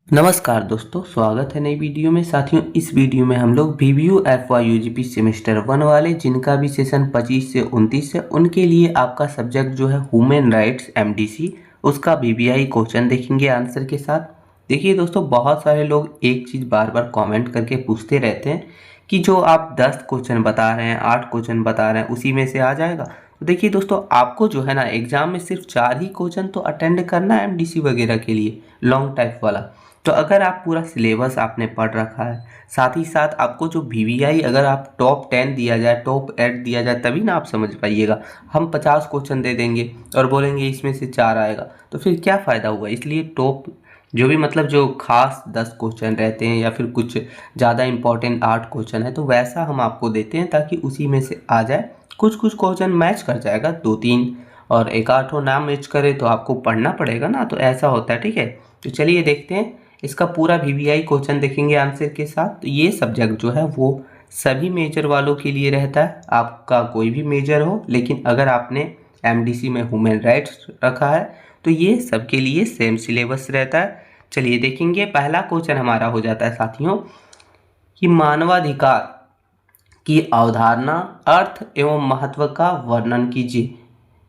नमस्कार दोस्तों, स्वागत है नई वीडियो में। साथियों, इस वीडियो में हम लोग VBU FY UGP सेमेस्टर 1 वाले जिनका भी सेशन 25 से 29 है उनके लिए आपका सब्जेक्ट जो है ह्यूमन राइट्स MDC उसका VBI क्वेश्चन देखेंगे आंसर के साथ। देखिए दोस्तों, बहुत सारे लोग एक चीज़ बार बार कमेंट करके पूछते रहते हैं कि जो आप 10 क्वेश्चन बता रहे हैं, 8 क्वेश्चन बता रहे हैं, उसी में से आ जाएगा। तो देखिए दोस्तों, आपको जो है ना एग्जाम में सिर्फ 4 ही क्वेश्चन तो अटेंड करना है MDC वगैरह के लिए, लॉन्ग टाइप वाला। तो अगर आप पूरा सिलेबस आपने पढ़ रखा है, साथ ही साथ आपको जो VBI अगर आप टॉप 10 दिया जाए, टॉप 8 दिया जाए, तभी ना आप समझ पाइएगा। हम 50 क्वेश्चन दे देंगे और बोलेंगे इसमें से 4 आएगा, तो फिर क्या फ़ायदा हुआ। इसलिए टॉप जो भी जो खास 10 क्वेश्चन रहते हैं या फिर कुछ ज़्यादा इंपॉर्टेंट 8 क्वेश्चन है, तो वैसा हम आपको देते हैं ताकि उसी में से आ जाए। कुछ कुछ क्वेश्चन मैच कर जाएगा, 2-3, और एक आध ना मैच करे तो आपको पढ़ना पड़ेगा ना, तो ऐसा होता है। ठीक है, तो चलिए देखते हैं। इसका पूरा VBI क्वेश्चन देखेंगे आंसर के साथ। तो ये सब्जेक्ट जो है वो सभी मेजर वालों के लिए रहता है, आपका कोई भी मेजर हो, लेकिन अगर आपने MDC में ह्यूमन राइट्स रखा है तो ये सबके लिए सेम सिलेबस रहता है। चलिए देखेंगे। पहला क्वेश्चन हमारा हो जाता है साथियों कि मानवाधिकार की अवधारणा, अर्थ एवं महत्व का वर्णन कीजिए।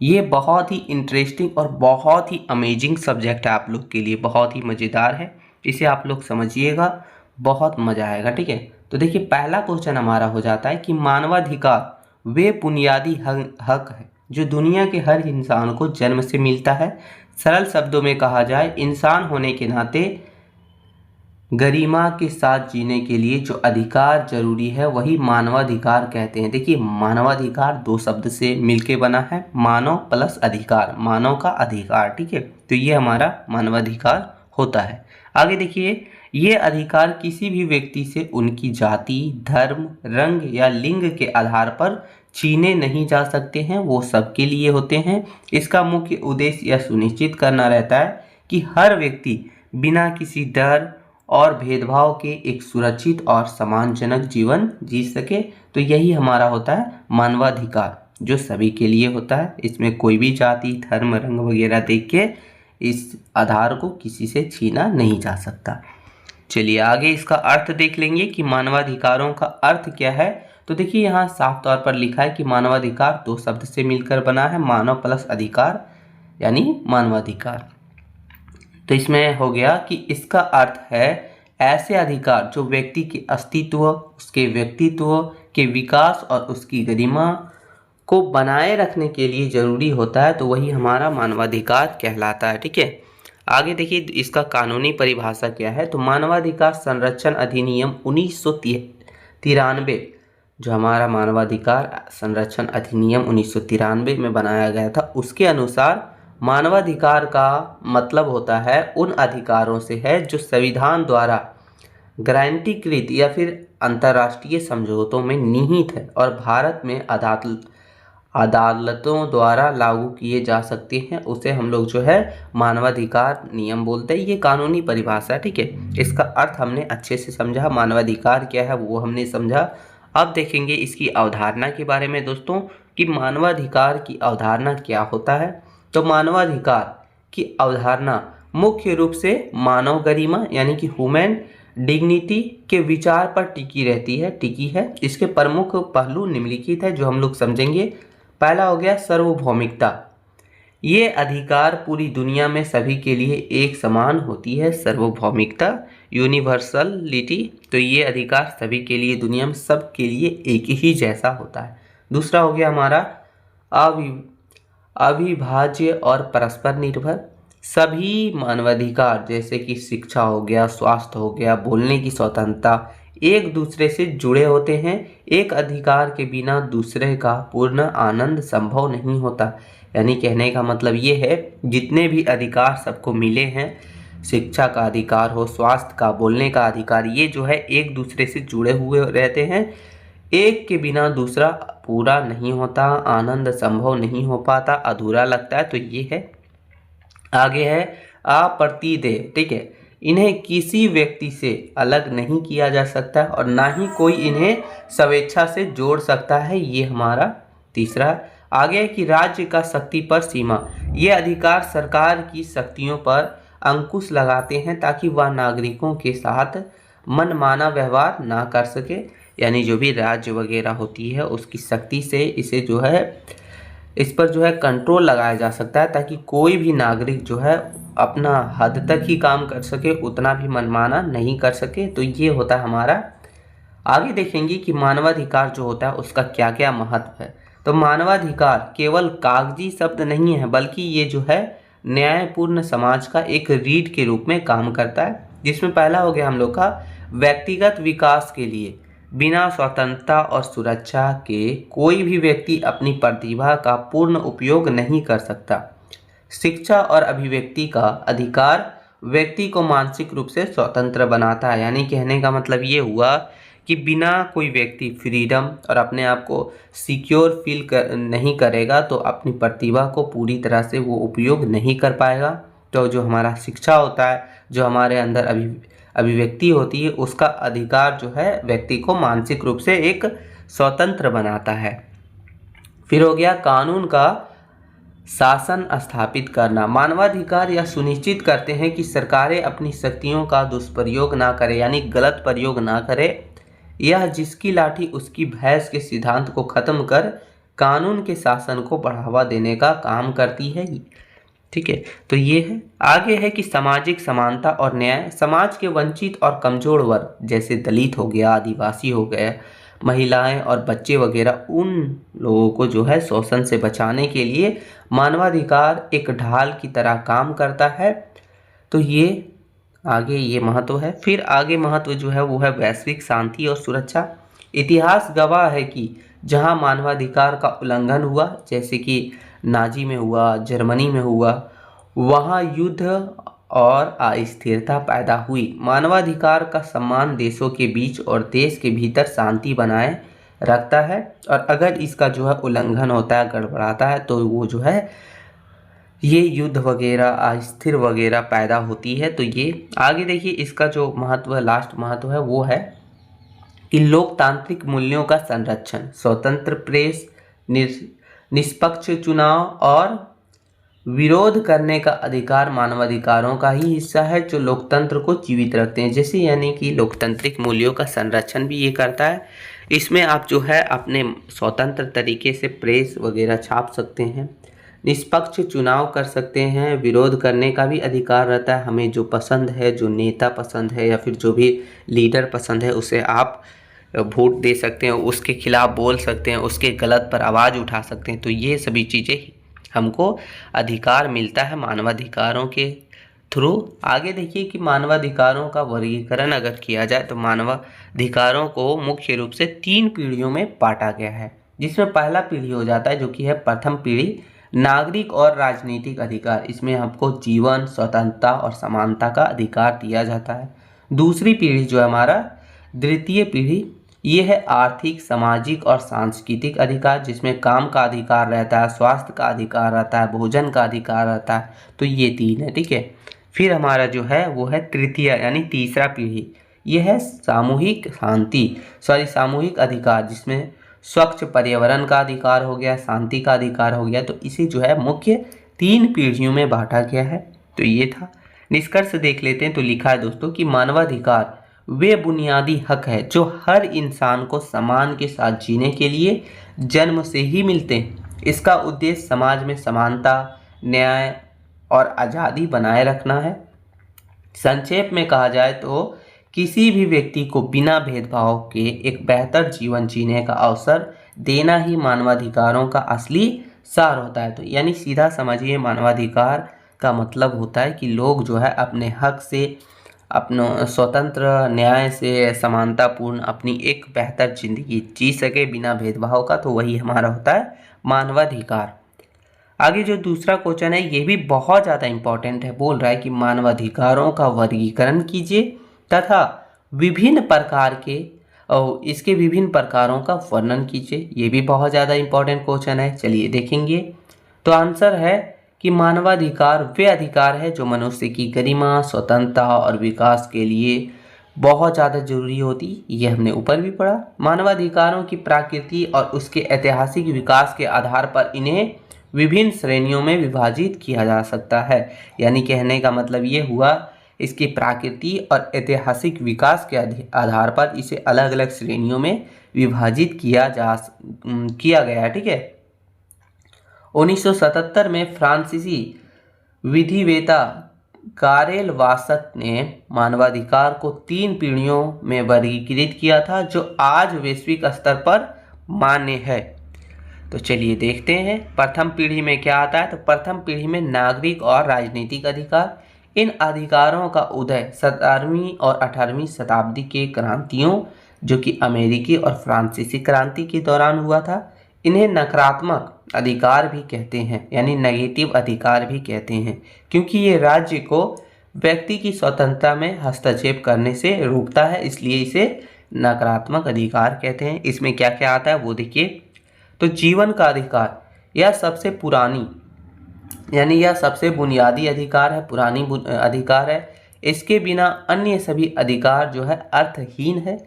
ये बहुत ही इंटरेस्टिंग और बहुत ही अमेजिंग सब्जेक्ट है आप लोग के लिए, बहुत ही मज़ेदार है। इसे आप लोग समझिएगा, बहुत मज़ा आएगा। ठीक है, तो देखिए पहला क्वेश्चन हमारा हो जाता है कि मानवाधिकार वे बुनियादी हक है जो दुनिया के हर इंसान को जन्म से मिलता है। सरल शब्दों में कहा जाए, इंसान होने के नाते गरिमा के साथ जीने के लिए जो अधिकार जरूरी है वही मानवाधिकार कहते हैं। देखिए, मानवाधिकार 2 शब्द से मिलके बना है, मानव प्लस अधिकार, मानव का अधिकार। ठीक है, तो ये हमारा मानवाधिकार होता है। आगे देखिए, ये अधिकार किसी भी व्यक्ति से उनकी जाति, धर्म, रंग या लिंग के आधार पर छीने नहीं जा सकते हैं, वो सबके लिए होते हैं। इसका मुख्य उद्देश्य यह सुनिश्चित करना रहता है कि हर व्यक्ति बिना किसी डर और भेदभाव के एक सुरक्षित और सम्मानजनक जीवन जी सके। तो यही हमारा होता है मानवाधिकार, जो सभी के लिए होता है। इसमें कोई भी जाति, धर्म, रंग वगैरह देख के इस आधार को किसी से छीना नहीं जा सकता। चलिए आगे इसका अर्थ देख लेंगे कि मानवाधिकारों का अर्थ क्या है। तो देखिए, यहाँ साफ तौर पर लिखा है कि मानवाधिकार 2 शब्द से मिलकर बना है, मानव प्लस अधिकार यानी मानवाधिकार। तो इसमें हो गया कि इसका अर्थ है ऐसे अधिकार जो व्यक्ति के अस्तित्व, उसके व्यक्तित्व के विकास और उसकी गरिमा को बनाए रखने के लिए जरूरी होता है, तो वही हमारा मानवाधिकार कहलाता है। ठीक है, आगे देखिए इसका कानूनी परिभाषा क्या है। तो मानवाधिकार संरक्षण अधिनियम 1993, जो हमारा मानवाधिकार संरक्षण अधिनियम 1993 में बनाया गया था, उसके अनुसार मानवाधिकार का मतलब होता है उन अधिकारों से है जो संविधान द्वारा गारंटीकृत या फिर अंतर्राष्ट्रीय समझौतों में निहित है और भारत में अदालतों द्वारा लागू किए जा सकते हैं। उसे हम लोग जो है मानवाधिकार नियम बोलते हैं। ये कानूनी परिभाषा। ठीक है, इसका अर्थ हमने अच्छे से समझा, मानवाधिकार क्या है वो हमने समझा। अब देखेंगे इसकी अवधारणा के बारे में दोस्तों कि मानवाधिकार की अवधारणा क्या होता है। तो मानवाधिकार की अवधारणा मुख्य रूप से मानव गरिमा यानी कि ह्यूमन डिग्निटी के विचार पर टिकी है। इसके प्रमुख पहलू निम्नलिखित है जो हम लोग समझेंगे। पहला हो गया सार्वभौमिकता। ये अधिकार पूरी दुनिया में सभी के लिए एक समान होती है। सार्वभौमिकता, यूनिवर्सलिटी, तो ये अधिकार सभी के लिए, दुनिया में सब के लिए एक ही जैसा होता है। दूसरा हो गया हमारा अविभाज्य और परस्पर निर्भर। सभी मानवाधिकार जैसे कि शिक्षा हो गया, स्वास्थ्य हो गया, बोलने की स्वतंत्रता एक दूसरे से जुड़े होते हैं। एक अधिकार के बिना दूसरे का पूर्ण आनंद संभव नहीं होता। यानी कहने का मतलब ये है, जितने भी अधिकार सबको मिले हैं, शिक्षा का अधिकार हो, स्वास्थ्य का, बोलने का अधिकार, ये जो है एक दूसरे से जुड़े हुए रहते हैं। एक के बिना दूसरा पूरा नहीं होता, आनंद संभव नहीं हो पाता, अधूरा लगता है। तो ये है। आगे है अप्रतिदेय। ठीक है, इन्हें किसी व्यक्ति से अलग नहीं किया जा सकता और ना ही कोई इन्हें स्वेच्छा से जोड़ सकता है। ये हमारा तीसरा। आगे है कि राज्य का शक्ति पर सीमा। ये अधिकार सरकार की शक्तियों पर अंकुश लगाते हैं ताकि वह नागरिकों के साथ मनमाना व्यवहार ना कर सके। यानी जो भी राज्य वगैरह होती है उसकी शक्ति से इसे जो है इस पर जो है कंट्रोल लगाया जा सकता है ताकि कोई भी नागरिक जो है अपना हद तक ही काम कर सके, उतना भी मनमाना नहीं कर सके। तो ये होता है हमारा। आगे देखेंगे कि मानवाधिकार जो होता है उसका क्या क्या महत्व है। तो मानवाधिकार केवल कागजी शब्द नहीं है, बल्कि ये जो है न्यायपूर्ण समाज का एक रीढ़ के रूप में काम करता है, जिसमें पहला हो गया हम लोग का व्यक्तिगत विकास के लिए बिना स्वतंत्रता और सुरक्षा के कोई भी व्यक्ति अपनी प्रतिभा का पूर्ण उपयोग नहीं कर सकता। शिक्षा और अभिव्यक्ति का अधिकार व्यक्ति को मानसिक रूप से स्वतंत्र बनाता है। यानी कहने का मतलब ये हुआ कि बिना कोई व्यक्ति फ्रीडम और अपने आप को सिक्योर फील नहीं करेगा तो अपनी प्रतिभा को पूरी तरह से वो उपयोग नहीं कर पाएगा। तो जो हमारा शिक्षा होता है, जो हमारे अंदर अभिव्यक्ति होती है, उसका अधिकार जो है व्यक्ति को मानसिक रूप से एक स्वतंत्र बनाता है। फिर हो गया कानून का शासन स्थापित करना। मानवाधिकार यह सुनिश्चित करते हैं कि सरकारें अपनी शक्तियों का दुष्प्रयोग ना करें, यानी गलत प्रयोग ना करें। यह जिसकी लाठी उसकी भैंस के सिद्धांत को खत्म कर कानून के शासन को बढ़ावा देने का काम करती है। ठीक है, तो ये है। आगे है कि सामाजिक समानता और न्याय। समाज के वंचित और कमजोर वर्ग जैसे दलित हो गया, आदिवासी हो गए, महिलाएं और बच्चे वगैरह, उन लोगों को जो है शोषण से बचाने के लिए मानवाधिकार एक ढाल की तरह काम करता है। तो ये आगे ये महत्व है। फिर आगे महत्व जो है वो है वैश्विक शांति और सुरक्षा। इतिहास गवाह है कि जहां मानवाधिकार का उल्लंघन हुआ, जैसे कि नाजी में हुआ, जर्मनी में हुआ, वहां युद्ध और अस्थिरता पैदा हुई। मानवाधिकार का सम्मान देशों के बीच और देश के भीतर शांति बनाए रखता है, और अगर इसका जो है उल्लंघन होता है, गड़बड़ाता है, तो वो जो है ये युद्ध वगैरह, अस्थिर वगैरह पैदा होती है। तो ये आगे देखिए, इसका जो महत्व है, लास्ट महत्व है, वो है कि लोकतांत्रिक मूल्यों का संरक्षण, स्वतंत्र प्रेस, निष्पक्ष चुनाव और विरोध करने का अधिकार मानवाधिकारों का ही हिस्सा है जो लोकतंत्र को जीवित रखते हैं। जैसे यानी कि लोकतांत्रिक मूल्यों का संरक्षण भी ये करता है। इसमें आप जो है अपने स्वतंत्र तरीके से प्रेस वगैरह छाप सकते हैं, निष्पक्ष चुनाव कर सकते हैं, विरोध करने का भी अधिकार रहता है। हमें जो पसंद है, जो नेता पसंद है या फिर जो भी लीडर पसंद है, उसे आप वोट दे सकते हैं, उसके खिलाफ बोल सकते हैं, उसके गलत पर आवाज़ उठा सकते हैं। तो ये सभी चीज़ें हमको अधिकार मिलता है मानवाधिकारों के थ्रू। आगे देखिए कि मानवाधिकारों का वर्गीकरण अगर किया जाए तो मानवाधिकारों को मुख्य रूप से 3 पीढ़ियों में बांटा गया है, जिसमें पहला पीढ़ी हो जाता है जो कि है प्रथम पीढ़ी, नागरिक और राजनीतिक अधिकार। इसमें आपको जीवन, स्वतंत्रता और समानता का अधिकार दिया जाता है। दूसरी पीढ़ी जो है हमारा द्वितीय पीढ़ी, ये है आर्थिक, सामाजिक और सांस्कृतिक अधिकार, जिसमें काम का अधिकार रहता है, स्वास्थ्य का अधिकार रहता है, भोजन का अधिकार रहता है। तो ये 3 है, ठीक है। फिर हमारा जो है वो है तृतीय यानी तीसरा पीढ़ी, ये है सामूहिक अधिकार, जिसमें स्वच्छ पर्यावरण का अधिकार हो गया, शांति का अधिकार हो गया। तो इसे जो है मुख्य 3 पीढ़ियों में बांटा गया है। तो ये था। निष्कर्ष देख लेते हैं। तो लिखा है दोस्तों कि मानवाधिकार वे बुनियादी हक है जो हर इंसान को समान के साथ जीने के लिए जन्म से ही मिलते हैं। इसका उद्देश्य समाज में समानता, न्याय और आज़ादी बनाए रखना है। संक्षेप में कहा जाए तो किसी भी व्यक्ति को बिना भेदभाव के एक बेहतर जीवन जीने का अवसर देना ही मानवाधिकारों का असली सार होता है। तो यानी सीधा समझिए, मानवाधिकार का मतलब होता है कि लोग जो है अपने हक से, अपना स्वतंत्र, न्याय से, समानतापूर्ण अपनी एक बेहतर जिंदगी जी सके बिना भेदभाव का। तो वही हमारा होता है मानवाधिकार। आगे जो दूसरा क्वेश्चन है ये भी बहुत ज़्यादा इम्पोर्टेंट है। बोल रहा है कि मानवाधिकारों का वर्गीकरण कीजिए तथा विभिन्न प्रकार के और इसके विभिन्न प्रकारों का वर्णन कीजिए। ये भी बहुत ज़्यादा इम्पोर्टेंट क्वेश्चन है। चलिए देखेंगे। तो आंसर है कि मानवाधिकार वे अधिकार है जो मनुष्य की गरिमा, स्वतंत्रता और विकास के लिए बहुत ज़्यादा जरूरी होती। ये हमने ऊपर भी पढ़ा। मानवाधिकारों की प्रकृति और उसके ऐतिहासिक विकास के आधार पर इन्हें विभिन्न श्रेणियों में विभाजित किया जा सकता है। यानी कहने का मतलब ये हुआ, इसकी प्रकृति और ऐतिहासिक विकास के आधार पर इसे अलग अलग श्रेणियों में विभाजित किया गया है। ठीक है। 1977 में फ्रांसीसी विधिवेत्ता कारेल वासक ने मानवाधिकार को 3 पीढ़ियों में वर्गीकृत किया था, जो आज वैश्विक स्तर पर मान्य है। तो चलिए देखते हैं प्रथम पीढ़ी में क्या आता है। तो प्रथम पीढ़ी में नागरिक और राजनीतिक अधिकार। इन अधिकारों का उदय 17वीं और 18वीं शताब्दी के क्रांतियों, जो कि अमेरिकी और फ्रांसीसी क्रांति के दौरान हुआ था। इन्हें नकारात्मक अधिकार भी कहते हैं, यानी नेगेटिव अधिकार भी कहते हैं, क्योंकि ये राज्य को व्यक्ति की स्वतंत्रता में हस्तक्षेप करने से रोकता है, इसलिए इसे नकारात्मक अधिकार कहते हैं। इसमें क्या क्या आता है वो देखिए। तो जीवन का अधिकार, यह सबसे पुरानी यानी यह सबसे बुनियादी अधिकार है, पुरानी अधिकार है। इसके बिना अन्य सभी अधिकार जो है अर्थहीन है।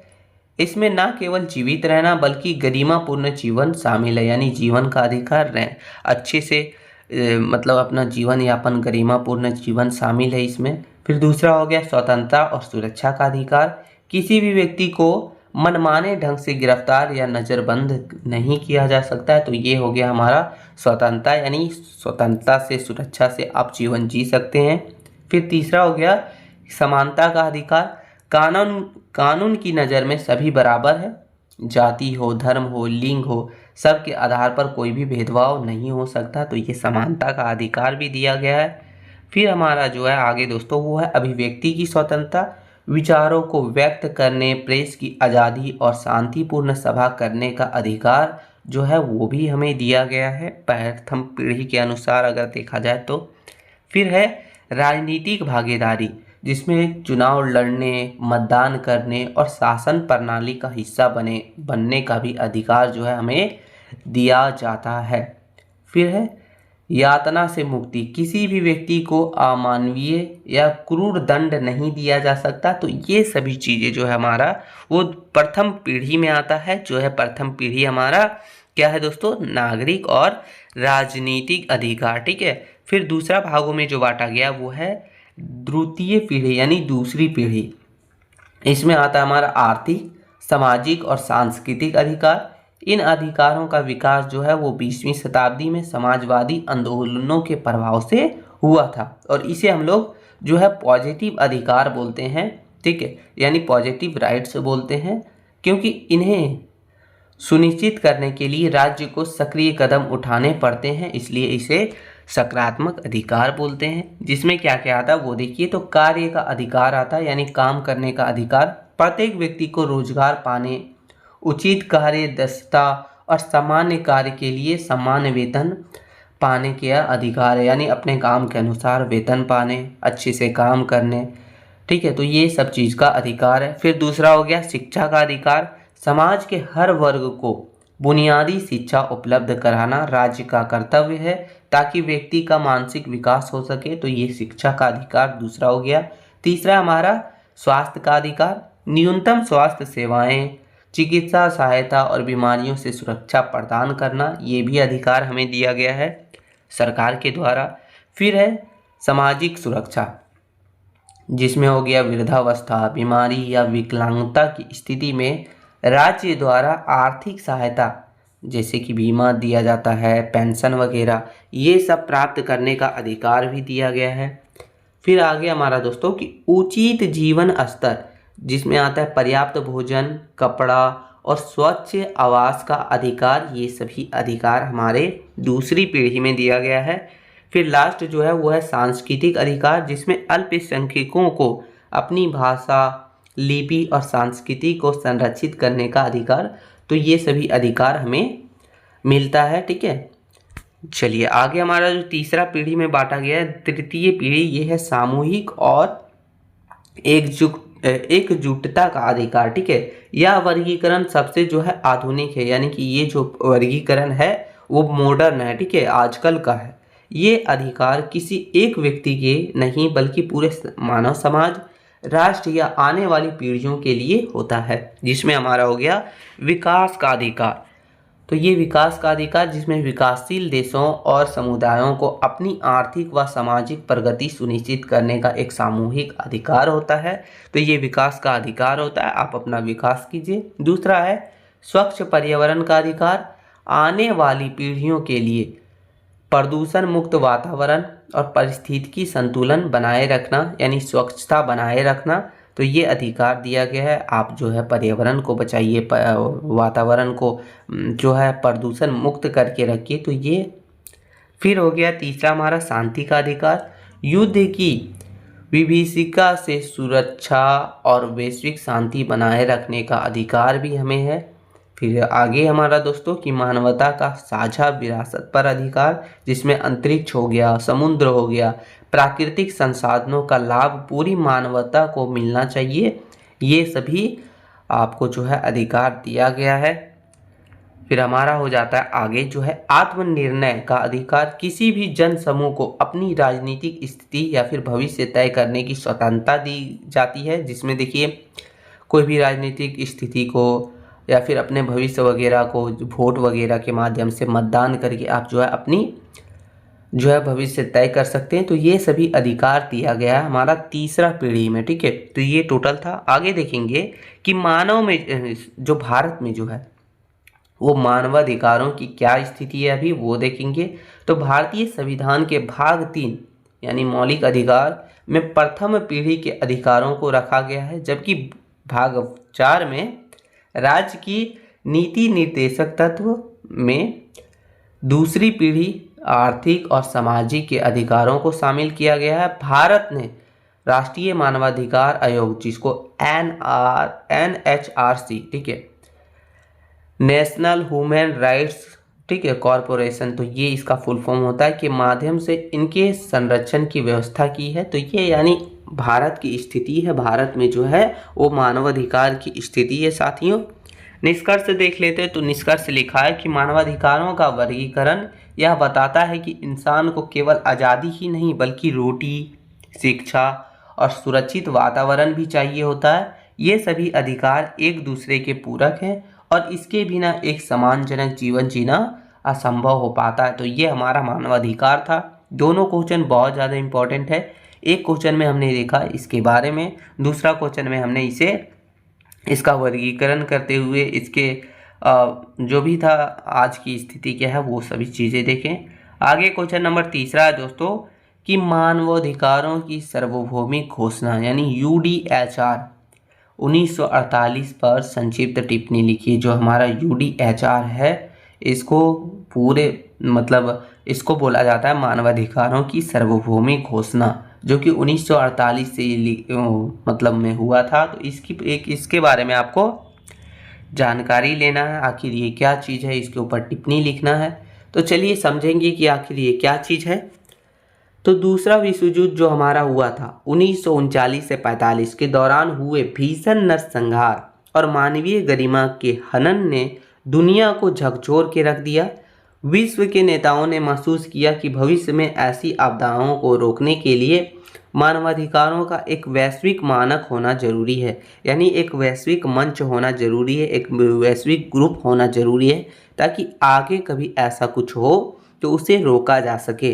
इसमें ना केवल जीवित रहना बल्कि गरिमापूर्ण जीवन शामिल है, यानी जीवन का अधिकार अच्छे से मतलब अपना जीवन यापन गरिमापूर्ण जीवन शामिल है इसमें। फिर दूसरा हो गया स्वतंत्रता और सुरक्षा का अधिकार। किसी भी व्यक्ति को मनमाने ढंग से गिरफ्तार या नज़रबंद नहीं किया जा सकता है। तो ये हो गया हमारा स्वतंत्रता, यानी स्वतंत्रता से सुरक्षा से आप जीवन जी सकते हैं। फिर तीसरा हो गया समानता का अधिकार। कानून की नज़र में सभी बराबर है। जाति हो, धर्म हो, लिंग हो, सब के आधार पर कोई भी भेदभाव नहीं हो सकता। तो ये समानता का अधिकार भी दिया गया है। फिर हमारा जो है आगे दोस्तों वो है अभिव्यक्ति की स्वतंत्रता। विचारों को व्यक्त करने, प्रेस की आज़ादी और शांतिपूर्ण सभा करने का अधिकार जो है वो भी हमें दिया गया है प्रथम पीढ़ी के अनुसार अगर देखा जाए तो। फिर है राजनीतिक भागीदारी, जिसमें चुनाव लड़ने, मतदान करने और शासन प्रणाली का हिस्सा बनने का भी अधिकार जो है हमें दिया जाता है। फिर है यातना से मुक्ति। किसी भी व्यक्ति को अमानवीय या क्रूर दंड नहीं दिया जा सकता। तो ये सभी चीज़ें जो है हमारा वो प्रथम पीढ़ी में आता है। जो है प्रथम पीढ़ी हमारा क्या है दोस्तों, नागरिक और राजनीतिक अधिकार। ठीक है। फिर दूसरा भागों में जो बांटा गया वो है द्वितीय पीढ़ी, यानी दूसरी पीढ़ी। इसमें आता है हमारा आर्थिक, सामाजिक और सांस्कृतिक अधिकार। इन अधिकारों का विकास जो है वो 20वीं शताब्दी में समाजवादी आंदोलनों के प्रभाव से हुआ था, और इसे हम लोग जो है पॉजिटिव अधिकार बोलते हैं। ठीक है, यानी पॉजिटिव राइट्स बोलते हैं, क्योंकि इन्हें सुनिश्चित करने के लिए राज्य को सक्रिय कदम उठाने पड़ते हैं, इसलिए इसे सकारात्मक अधिकार बोलते हैं। जिसमें क्या क्या आता है वो देखिए। तो कार्य का अधिकार आता है, यानी काम करने का अधिकार। प्रत्येक व्यक्ति को रोजगार पाने, उचित कार्य दक्षता और सामान्य कार्य के लिए सामान्य वेतन पाने का अधिकार है, यानी अपने काम के अनुसार वेतन पाने, अच्छे से काम करने। ठीक है, तो ये सब चीज़ का अधिकार है। फिर दूसरा हो गया शिक्षा का अधिकार। समाज के हर वर्ग को बुनियादी शिक्षा उपलब्ध कराना राज्य का कर्तव्य है, ताकि व्यक्ति का मानसिक विकास हो सके। तो ये शिक्षा का अधिकार दूसरा हो गया। तीसरा हमारा स्वास्थ्य का अधिकार। न्यूनतम स्वास्थ्य सेवाएं, चिकित्सा सहायता और बीमारियों से सुरक्षा प्रदान करना, ये भी अधिकार हमें दिया गया है सरकार के द्वारा। फिर है सामाजिक सुरक्षा, जिसमें हो गया वृद्धावस्था, बीमारी या विकलांगता की स्थिति में राज्य द्वारा आर्थिक सहायता, जैसे कि बीमा दिया जाता है, पेंशन वगैरह, ये सब प्राप्त करने का अधिकार भी दिया गया है। फिर आगे हमारा दोस्तों कि उचित जीवन स्तर, जिसमें आता है पर्याप्त भोजन, कपड़ा और स्वच्छ आवास का अधिकार। ये सभी अधिकार हमारे दूसरी पीढ़ी में दिया गया है। फिर लास्ट जो है वो है सांस्कृतिक अधिकार, जिसमें अल्पसंख्यकों को अपनी भाषा, लिपि और संस्कृति को संरक्षित करने का अधिकार। तो ये सभी अधिकार हमें मिलता है। ठीक है, चलिए आगे हमारा जो तीसरा पीढ़ी में बांटा गया है, तृतीय पीढ़ी, ये है सामूहिक और एकजुटता का अधिकार। ठीक है, यह वर्गीकरण सबसे जो है आधुनिक है, यानी कि ये जो वर्गीकरण है वो मॉडर्न है। ठीक है, आजकल का है। ये अधिकार किसी एक व्यक्ति के नहीं बल्कि पूरे मानव समाज, राष्ट्र या आने वाली पीढ़ियों के लिए होता है। जिसमें हमारा हो गया विकास का अधिकार। तो ये विकास का अधिकार जिसमें विकासशील देशों और समुदायों को अपनी आर्थिक व सामाजिक प्रगति सुनिश्चित करने का एक सामूहिक अधिकार होता है। तो ये विकास का अधिकार होता है, आप अपना विकास कीजिए। दूसरा है स्वच्छ पर्यावरण का अधिकार, आने वाली पीढ़ियों के लिए प्रदूषण मुक्त वातावरण और पारिस्थितिकी संतुलन बनाए रखना, यानी स्वच्छता बनाए रखना। तो ये अधिकार दिया गया है, आप जो है पर्यावरण को बचाइए, वातावरण को जो है प्रदूषण मुक्त करके रखिए। तो ये फिर हो गया तीसरा हमारा शांति का अधिकार, युद्ध की विभीषिका से सुरक्षा और वैश्विक शांति बनाए रखने का अधिकार भी हमें है। फिर आगे हमारा दोस्तों कि मानवता का साझा विरासत पर अधिकार, जिसमें अंतरिक्ष हो गया, समुद्र हो गया, प्राकृतिक संसाधनों का लाभ पूरी मानवता को मिलना चाहिए, ये सभी आपको जो है अधिकार दिया गया है। फिर हमारा हो जाता है आगे जो है आत्मनिर्णय का अधिकार, किसी भी जन समूह को अपनी राजनीतिक स्थिति या फिर भविष्य तय करने की स्वतंत्रता दी जाती है, जिसमें देखिए कोई भी राजनीतिक स्थिति को या फिर अपने भविष्य वगैरह को वोट वगैरह के माध्यम से मतदान करके आप जो है अपनी जो है भविष्य तय कर सकते हैं। तो ये सभी अधिकार दिया गया है हमारा तीसरा पीढ़ी में, ठीक है। तो ये टोटल था। आगे देखेंगे कि मानव में जो भारत में जो है वो मानवाधिकारों की क्या स्थिति है, अभी वो देखेंगे। तो भारतीय संविधान के भाग 3 यानी मौलिक अधिकार में प्रथम पीढ़ी के अधिकारों को रखा गया है, जबकि भाग 4 में राज्य की नीति निर्देशक तत्व में दूसरी पीढ़ी आर्थिक और सामाजिक के अधिकारों को शामिल किया गया है। भारत ने राष्ट्रीय मानवाधिकार आयोग, जिसको NHRC, ठीक है, नेशनल ह्यूमन राइट्स, ठीक है, कॉरपोरेशन, तो ये इसका फुल फॉर्म होता है, के माध्यम से इनके संरक्षण की व्यवस्था की है। तो ये यानी भारत की स्थिति है, भारत में जो है वो मानवाधिकार की स्थिति है। साथियों निष्कर्ष देख लेते हैं। तो निष्कर्ष लिखा है कि मानवाधिकारों का वर्गीकरण यह बताता है कि इंसान को केवल आज़ादी ही नहीं बल्कि रोटी, शिक्षा और सुरक्षित वातावरण भी चाहिए होता है। ये सभी अधिकार एक दूसरे के पूरक हैं और इसके बिना एक सम्मानजनक जीवन जीना असंभव हो पाता है। तो ये हमारा मानवाधिकार था। दोनों क्वेश्चन बहुत ज़्यादा इंपॉर्टेंट है। एक क्वेश्चन में हमने देखा इसके बारे में, दूसरा क्वेश्चन में हमने इसका वर्गीकरण करते हुए इसके जो भी था आज की स्थिति क्या है वो सभी चीज़ें देखें। आगे क्वेश्चन नंबर तीसरा है दोस्तों कि मानवाधिकारों की सार्वभौमिक घोषणा यानी UDHR 1948 पर संक्षिप्त टिप्पणी लिखी। जो हमारा UDHR है इसको पूरे मतलब इसको बोला जाता है मानवाधिकारों की सार्वभौमिक घोषणा, जो कि 1948 से मतलब में हुआ था। तो इसके बारे में आपको जानकारी लेना है, आखिर ये क्या चीज़ है, इसके ऊपर टिप्पणी लिखना है। तो चलिए समझेंगे कि आखिर ये क्या चीज़ है। तो दूसरा विश्व युद्ध जो हमारा हुआ था 1939 से 45 के दौरान हुए भीषण नरसंहार और मानवीय गरिमा के हनन ने दुनिया को झकझोर के रख दिया। विश्व के नेताओं ने महसूस किया कि भविष्य में ऐसी आपदाओं को रोकने के लिए मानवाधिकारों का एक वैश्विक मानक होना जरूरी है, यानी एक वैश्विक मंच होना जरूरी है, एक वैश्विक ग्रुप होना जरूरी है, ताकि आगे कभी ऐसा कुछ हो तो उसे रोका जा सके।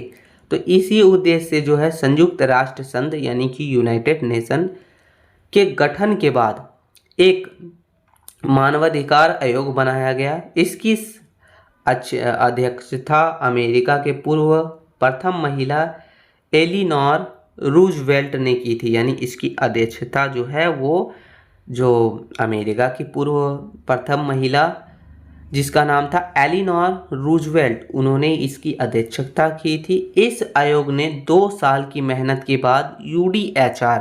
तो इसी उद्देश्य से जो है संयुक्त राष्ट्र संघ यानी कि यूनाइटेड नेशन के गठन के बाद एक मानवाधिकार आयोग बनाया गया। इसकी अध्यक्षता अमेरिका के पूर्व प्रथम महिला एलिनोर रूजवेल्ट ने की थी, यानी इसकी अध्यक्षता जो है वो जो अमेरिका की पूर्व प्रथम महिला जिसका नाम था एलिनोर रूजवेल्ट, उन्होंने इसकी अध्यक्षता की थी। इस आयोग ने 2 साल की मेहनत के बाद UDHR,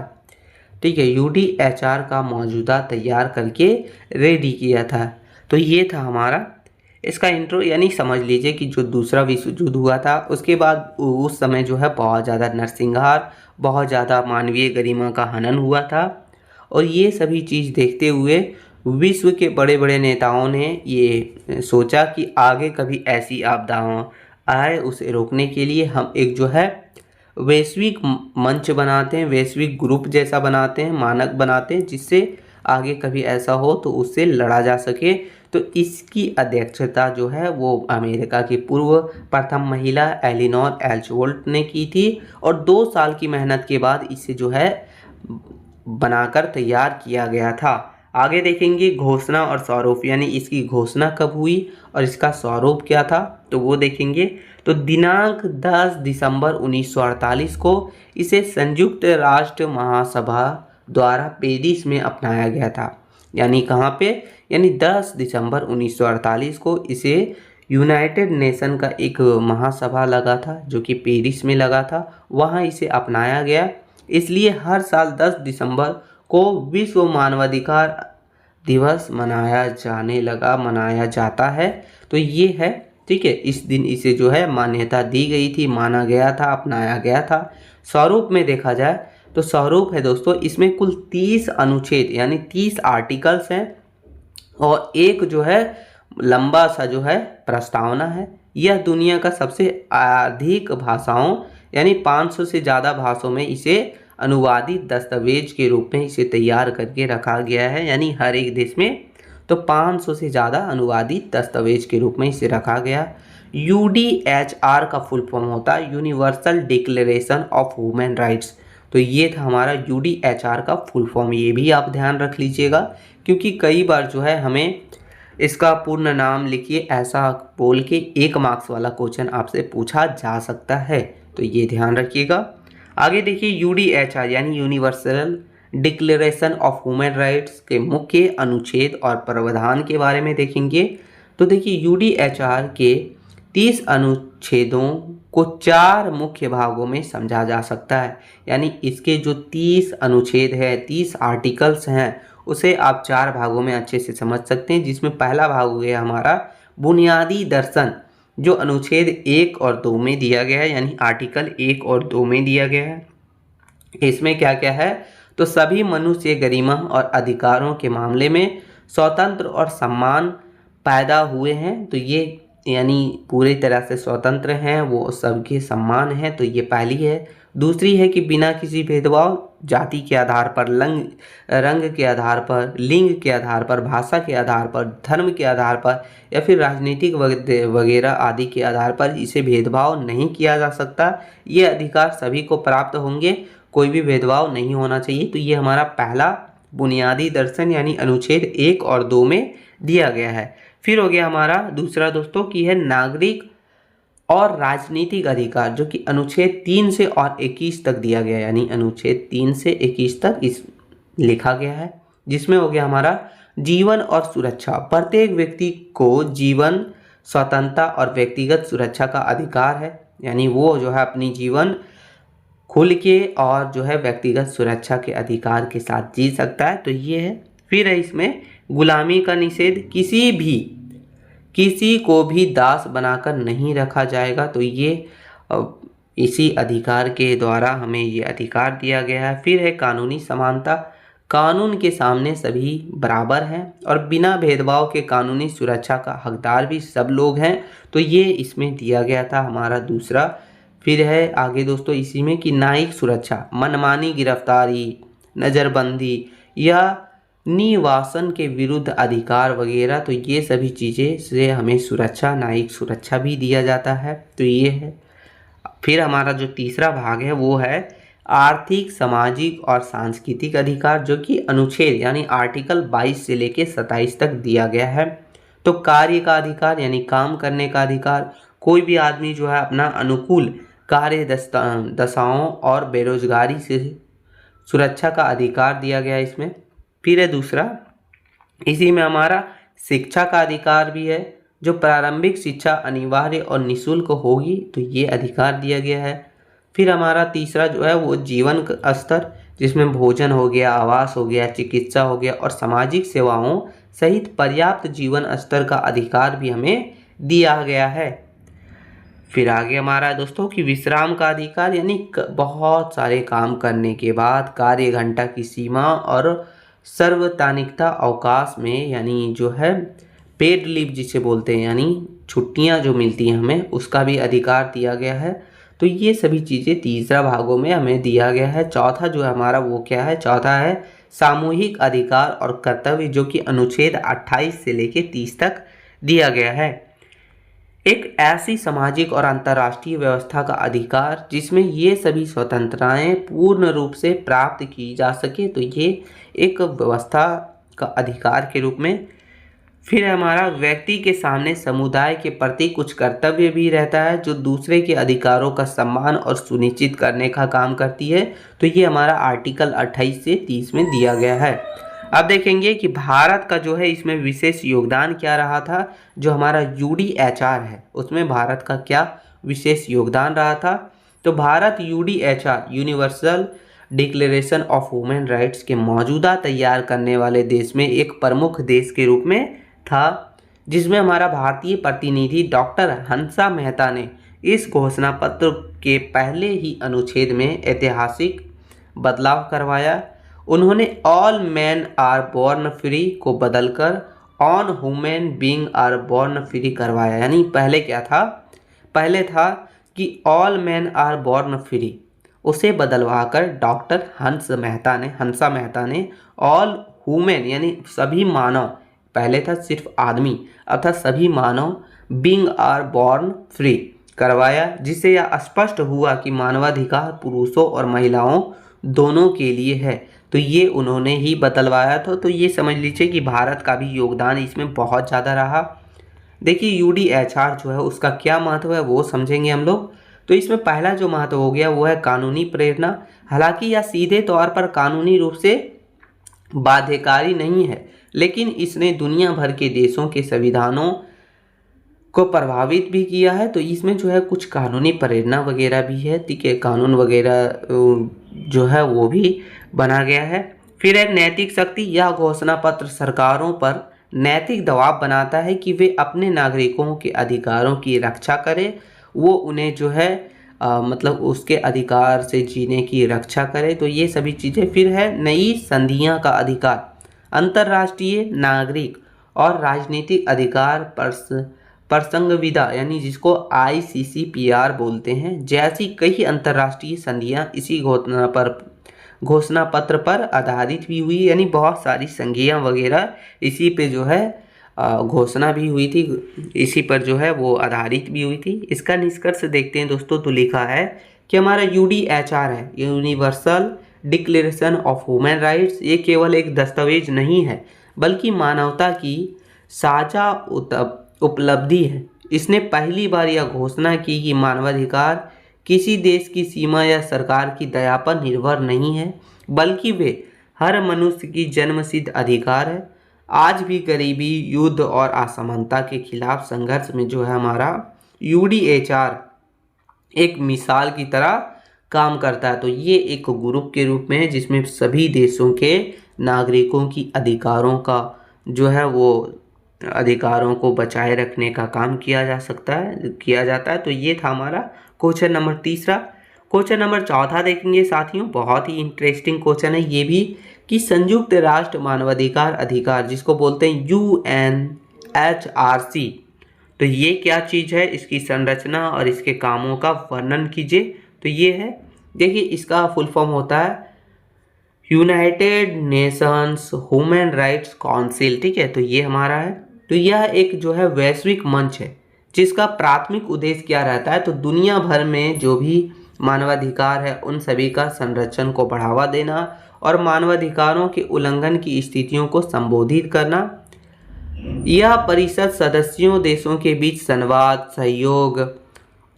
ठीक है, UDHR का मौजूदा तैयार करके रेडी किया था। तो ये था हमारा इसका इंट्रो, यानी समझ लीजिए कि जो दूसरा विश्व युद्ध हुआ था उसके बाद उस समय जो है बहुत ज़्यादा नरसंहार, बहुत ज़्यादा मानवीय गरिमा का हनन हुआ था। और ये सभी चीज़ देखते हुए विश्व के बड़े बड़े नेताओं ने ये सोचा कि आगे कभी ऐसी आपदाओं आए उसे रोकने के लिए हम एक जो है वैश्विक मंच बनाते हैं, वैश्विक ग्रुप जैसा बनाते हैं, मानक बनाते हैं, जिससे आगे कभी ऐसा हो तो उससे लड़ा जा सके। तो इसकी अध्यक्षता जो है वो अमेरिका की पूर्व प्रथम महिला एलिनोर एल्सवोल्ट ने की थी और 2 साल की मेहनत के बाद इसे जो है बनाकर तैयार किया गया था। आगे देखेंगे घोषणा और स्वरूप, यानी इसकी घोषणा कब हुई और इसका स्वरूप क्या था, तो वो देखेंगे। तो दिनांक 10 दिसंबर 1948 को इसे संयुक्त राष्ट्र महासभा द्वारा पेरिस में अपनाया गया था। यानी कहाँ पे, यानी 10 दिसंबर 1948 को इसे यूनाइटेड नेशन का एक महासभा लगा था जो कि पेरिस में लगा था, वहाँ इसे अपनाया गया। इसलिए हर साल 10 दिसंबर को विश्व मानवाधिकार दिवस मनाया जाता है। तो ये है, ठीक है, इस दिन इसे जो है मान्यता दी गई थी, माना गया था, अपनाया गया था। स्वरूप में देखा जाए तो स्वरूप है दोस्तों, इसमें कुल 30 अनुच्छेद यानी 30 आर्टिकल्स हैं और एक जो है लंबा सा जो है प्रस्तावना है। यह दुनिया का सबसे अधिक भाषाओं यानी 500 से ज़्यादा भाषाओं में इसे अनुवादित दस्तावेज के रूप में इसे तैयार करके रखा गया है। यानी हर एक देश में तो 500 से ज़्यादा अनुवादित दस्तावेज के रूप में इसे रखा गया। UDHR का फुल फॉर्म होता है universal declaration of human rights. तो ये था हमारा UDHR का फुल फॉर्म, ये भी आप ध्यान रख लीजिएगा क्योंकि कई बार जो है हमें इसका पूर्ण नाम लिखिए ऐसा बोल के 1 मार्क्स वाला क्वेश्चन आपसे पूछा जा सकता है, तो ये ध्यान रखिएगा। आगे देखिए UDHR यानी universal declaration of human rights के मुख्य अनुच्छेद और प्रावधान के बारे में देखेंगे। तो देखिए UDHR के 30 अनुच्छेदों को 4 मुख्य भागों में समझा जा सकता है। यानी इसके जो 30 अनुच्छेद है, 30 आर्टिकल्स हैं, उसे आप 4 भागों में अच्छे से समझ सकते हैं, जिसमें पहला भाग हो गया हमारा बुनियादी दर्शन, जो अनुच्छेद 1 और 2 में दिया गया है, यानी आर्टिकल 1 और 2 में दिया गया है। इसमें क्या क्या है, तो सभी मनुष्य गरिमा और अधिकारों के मामले में स्वतंत्र और सम्मान पैदा हुए हैं। तो ये यानी पूरी तरह से स्वतंत्र हैं, वो सबके सम्मान हैं, तो ये पहली है। दूसरी है कि बिना किसी भेदभाव जाति के आधार पर, रंग के आधार पर, लिंग के आधार पर, भाषा के आधार पर, धर्म के आधार पर या फिर राजनीतिक वगैरह आदि के आधार पर इसे भेदभाव नहीं किया जा सकता। ये अधिकार सभी को प्राप्त होंगे, कोई भी भेदभाव नहीं होना चाहिए। तो ये हमारा पहला बुनियादी दर्शन यानी अनुच्छेद 1 और 2 में दिया गया है। फिर हो गया हमारा दूसरा दोस्तों की है नागरिक और राजनीतिक अधिकार, जो कि अनुच्छेद 3 से और 21 तक दिया गया है। यानी अनुच्छेद 3 से 21 तक इस लिखा गया है, जिसमें हो गया हमारा जीवन और सुरक्षा। प्रत्येक व्यक्ति को जीवन, स्वतंत्रता और व्यक्तिगत सुरक्षा का अधिकार है। यानी वो जो है अपनी जीवन खुल के और जो है व्यक्तिगत सुरक्षा के अधिकार के साथ जी सकता है, तो ये है। फिर है इसमें गुलामी का निषेध, किसी को भी दास बनाकर नहीं रखा जाएगा। तो ये इसी अधिकार के द्वारा हमें ये अधिकार दिया गया है। फिर है कानूनी समानता, कानून के सामने सभी बराबर हैं और बिना भेदभाव के कानूनी सुरक्षा का हकदार भी सब लोग हैं। तो ये इसमें दिया गया था हमारा दूसरा। फिर है आगे दोस्तों इसी में कि न्यायिक सुरक्षा, मनमानी गिरफ्तारी, नज़रबंदी या निवासन के विरुद्ध अधिकार वगैरह, तो ये सभी चीज़ें से हमें सुरक्षा, न्यायिक सुरक्षा भी दिया जाता है। तो ये है। फिर हमारा जो तीसरा भाग है वो है आर्थिक, सामाजिक और सांस्कृतिक अधिकार, जो कि अनुच्छेद यानी आर्टिकल 22 से लेके 27 तक दिया गया है। तो कार्य का अधिकार यानी काम करने का अधिकार, कोई भी आदमी जो है अपना अनुकूल कार्य दशाओं और बेरोजगारी से सुरक्षा का अधिकार दिया गया है इसमें। फिर है दूसरा, इसी में हमारा शिक्षा का अधिकार भी है, जो प्रारंभिक शिक्षा अनिवार्य और निःशुल्क होगी, तो ये अधिकार दिया गया है। फिर हमारा तीसरा जो है वो जीवन स्तर, जिसमें भोजन हो गया, आवास हो गया, चिकित्सा हो गया और सामाजिक सेवाओं सहित पर्याप्त जीवन स्तर का अधिकार भी हमें दिया गया है। फिर आगे हमारा दोस्तों कि विश्राम का अधिकार, यानी बहुत सारे काम करने के बाद कार्य घंटा की सीमा और सर्वतानिकता अवकाश में, यानी जो है पेड लीव जिसे बोलते हैं, यानी छुट्टियां जो मिलती हैं हमें, उसका भी अधिकार दिया गया है। तो ये सभी चीज़ें तीसरा भागों में हमें दिया गया है। चौथा जो है हमारा वो क्या है, चौथा है सामूहिक अधिकार और कर्तव्य, जो कि अनुच्छेद 28 से लेकर 30 तक दिया गया है। एक ऐसी सामाजिक और अंतर्राष्ट्रीय व्यवस्था का अधिकार जिसमें ये सभी स्वतंत्रताएं पूर्ण रूप से प्राप्त की जा सके, तो ये एक व्यवस्था का अधिकार के रूप में। फिर हमारा व्यक्ति के सामने समुदाय के प्रति कुछ कर्तव्य भी रहता है, जो दूसरे के अधिकारों का सम्मान और सुनिश्चित करने का काम करती है। तो ये हमारा आर्टिकल 28 से 30 में दिया गया है। अब देखेंगे कि भारत का जो है इसमें विशेष योगदान क्या रहा था। जो हमारा यूडीएचआर है उसमें भारत का क्या विशेष योगदान रहा था। तो Bharat UDHR universal declaration of human rights के मौजूदा तैयार करने वाले देश में एक प्रमुख देश के रूप में था, जिसमें हमारा भारतीय प्रतिनिधि डॉक्टर हंसा मेहता ने इस घोषणा पत्र के पहले ही अनुच्छेद में ऐतिहासिक बदलाव करवाया। उन्होंने all man are born free को बदलकर all human being are born free करवाया। यानी पहले क्या था, पहले था कि all man are born free, उसे बदलवाकर डॉक्टर हंसा मेहता ने ऑल ह्यूमन यानी सभी मानव, पहले था सिर्फ आदमी, अब था सभी मानव, बीइंग आर बॉर्न फ्री करवाया, जिससे यह स्पष्ट हुआ कि मानवाधिकार पुरुषों और महिलाओं दोनों के लिए है। तो ये उन्होंने ही बदलवाया था। तो ये समझ लीजिए कि भारत का भी योगदान इसमें बहुत ज़्यादा रहा। देखिए यूडीएचआर जो है उसका क्या महत्व है वो समझेंगे हम लोग। तो इसमें पहला जो महत्व हो गया वो है कानूनी प्रेरणा। हालांकि यह सीधे तौर पर कानूनी रूप से बाध्यकारी नहीं है, लेकिन इसने दुनिया भर के देशों के संविधानों को प्रभावित भी किया है। तो इसमें जो है कुछ कानूनी प्रेरणा वगैरह भी है, ठीक है, कानून वगैरह जो है वो भी बना गया है। फिर है नैतिक शक्ति। यह घोषणा पत्र सरकारों पर नैतिक दबाव बनाता है कि वे अपने नागरिकों के अधिकारों की रक्षा करें, वो उन्हें जो है मतलब उसके अधिकार से जीने की रक्षा करे। तो ये सभी चीज़ें। फिर है नई संधियां का अधिकार। अंतर्राष्ट्रीय नागरिक और राजनीतिक अधिकार प्रसंगविदा यानी जिसको ICCPR बोलते हैं, जैसी कई अंतर्राष्ट्रीय संधियां इसी घोषणा पत्र पर आधारित भी हुई। यानी बहुत सारी संधियां वगैरह इसी पे जो है घोषणा भी हुई थी, इसी पर जो है वो आधारित भी हुई थी। इसका निष्कर्ष देखते हैं दोस्तों। तो लिखा है कि हमारा यूडीएचआर है, universal declaration of human rights, ये केवल एक दस्तावेज नहीं है बल्कि मानवता की साझा उपलब्धि है। इसने पहली बार यह घोषणा की कि मानवाधिकार किसी देश की सीमा या सरकार की दया पर निर्भर नहीं है, बल्कि वे हर मनुष्य की जन्मसिद्ध अधिकार है। आज भी गरीबी, युद्ध और असमानता के खिलाफ संघर्ष में जो है हमारा यूडीएचआर एक मिसाल की तरह काम करता है। तो ये एक ग्रुप के रूप में है जिसमें सभी देशों के नागरिकों की अधिकारों का जो है वो अधिकारों को बचाए रखने का काम किया जाता है। तो ये था हमारा क्वेश्चन नंबर तीसरा। क्वेश्चन नंबर चौथा देखेंगे साथियों, बहुत ही इंटरेस्टिंग क्वेश्चन है ये भी, कि संयुक्त राष्ट्र मानवाधिकार अधिकार जिसको बोलते हैं UNHRC, तो ये क्या चीज़ है, इसकी संरचना और इसके कामों का वर्णन कीजिए। तो ये है, देखिए इसका फुल फॉर्म होता है United Nations human rights council, ठीक है। तो ये हमारा है। तो यह एक जो है वैश्विक मंच है जिसका प्राथमिक उद्देश्य क्या रहता है, तो दुनिया भर में जो भी मानवाधिकार है उन सभी का संरक्षण को बढ़ावा देना और मानवाधिकारों के उल्लंघन की स्थितियों को संबोधित करना। यह परिषद सदस्यों देशों के बीच संवाद, सहयोग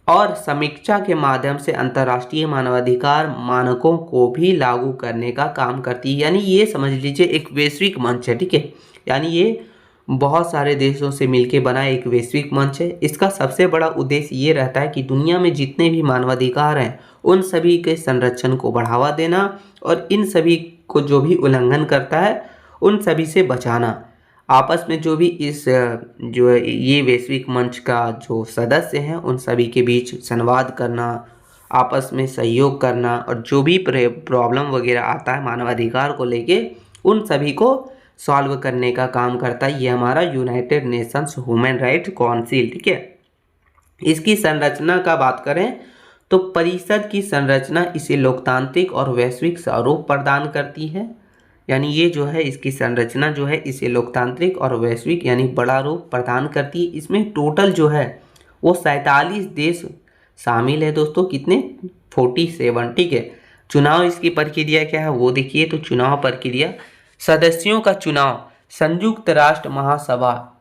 और समीक्षा के माध्यम से अंतर्राष्ट्रीय मानवाधिकार मानकों को भी लागू करने का काम करती है। यानी ये समझ लीजिए एक वैश्विक मंच है, ठीक है। यानी ये बहुत सारे देशों से मिलके बना एक वैश्विक मंच है। इसका सबसे बड़ा उद्देश्य ये रहता है कि दुनिया में जितने भी मानवाधिकार हैं उन सभी के संरक्षण को बढ़ावा देना और इन सभी को जो भी उल्लंघन करता है उन सभी से बचाना। आपस में जो भी इस जो है ये वैश्विक मंच का जो सदस्य हैं उन सभी के बीच संवाद करना, आपस में सहयोग करना और जो भी प्रॉब्लम वगैरह आता है मानवाधिकार को लेके उन सभी को सॉल्व करने का काम करता है। ये हमारा United Nations human rights council, ठीक है। इसकी संरचना का बात करें तो परिषद की संरचना इसे लोकतांत्रिक और वैश्विक स्वरूप प्रदान करती है। यानी ये जो है इसकी संरचना जो है इसे लोकतांत्रिक और वैश्विक यानी बड़ा रूप प्रदान करती है। इसमें टोटल जो है वो 47 देश शामिल है दोस्तों, कितने 47, ठीक है। चुनाव इसकी प्रक्रिया क्या है वो देखिए। तो चुनाव प्रक्रिया, सदस्यों का चुनाव संयुक्त राष्ट्र महासभा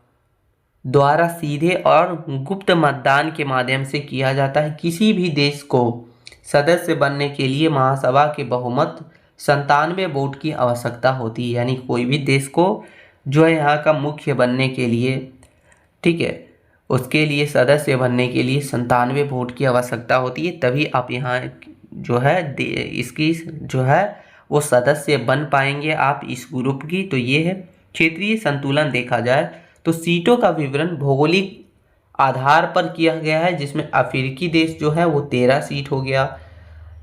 द्वारा सीधे और गुप्त मतदान के माध्यम से किया जाता है। किसी भी देश को सदस्य बनने के लिए महासभा के बहुमत 97 वोट की आवश्यकता होती है। यानी कोई भी देश को जो है यहाँ का मुख्य बनने के लिए, ठीक है, उसके लिए सदस्य बनने के लिए 97 वोट की आवश्यकता होती है, तभी आप यहाँ जो है इसकी जो है वो सदस्य बन पाएंगे आप इस ग्रुप की। तो ये है क्षेत्रीय संतुलन। देखा जाए तो सीटों का विवरण भौगोलिक आधार पर किया गया है, जिसमें अफ्रीकी देश जो है वो 13 सीट हो गया,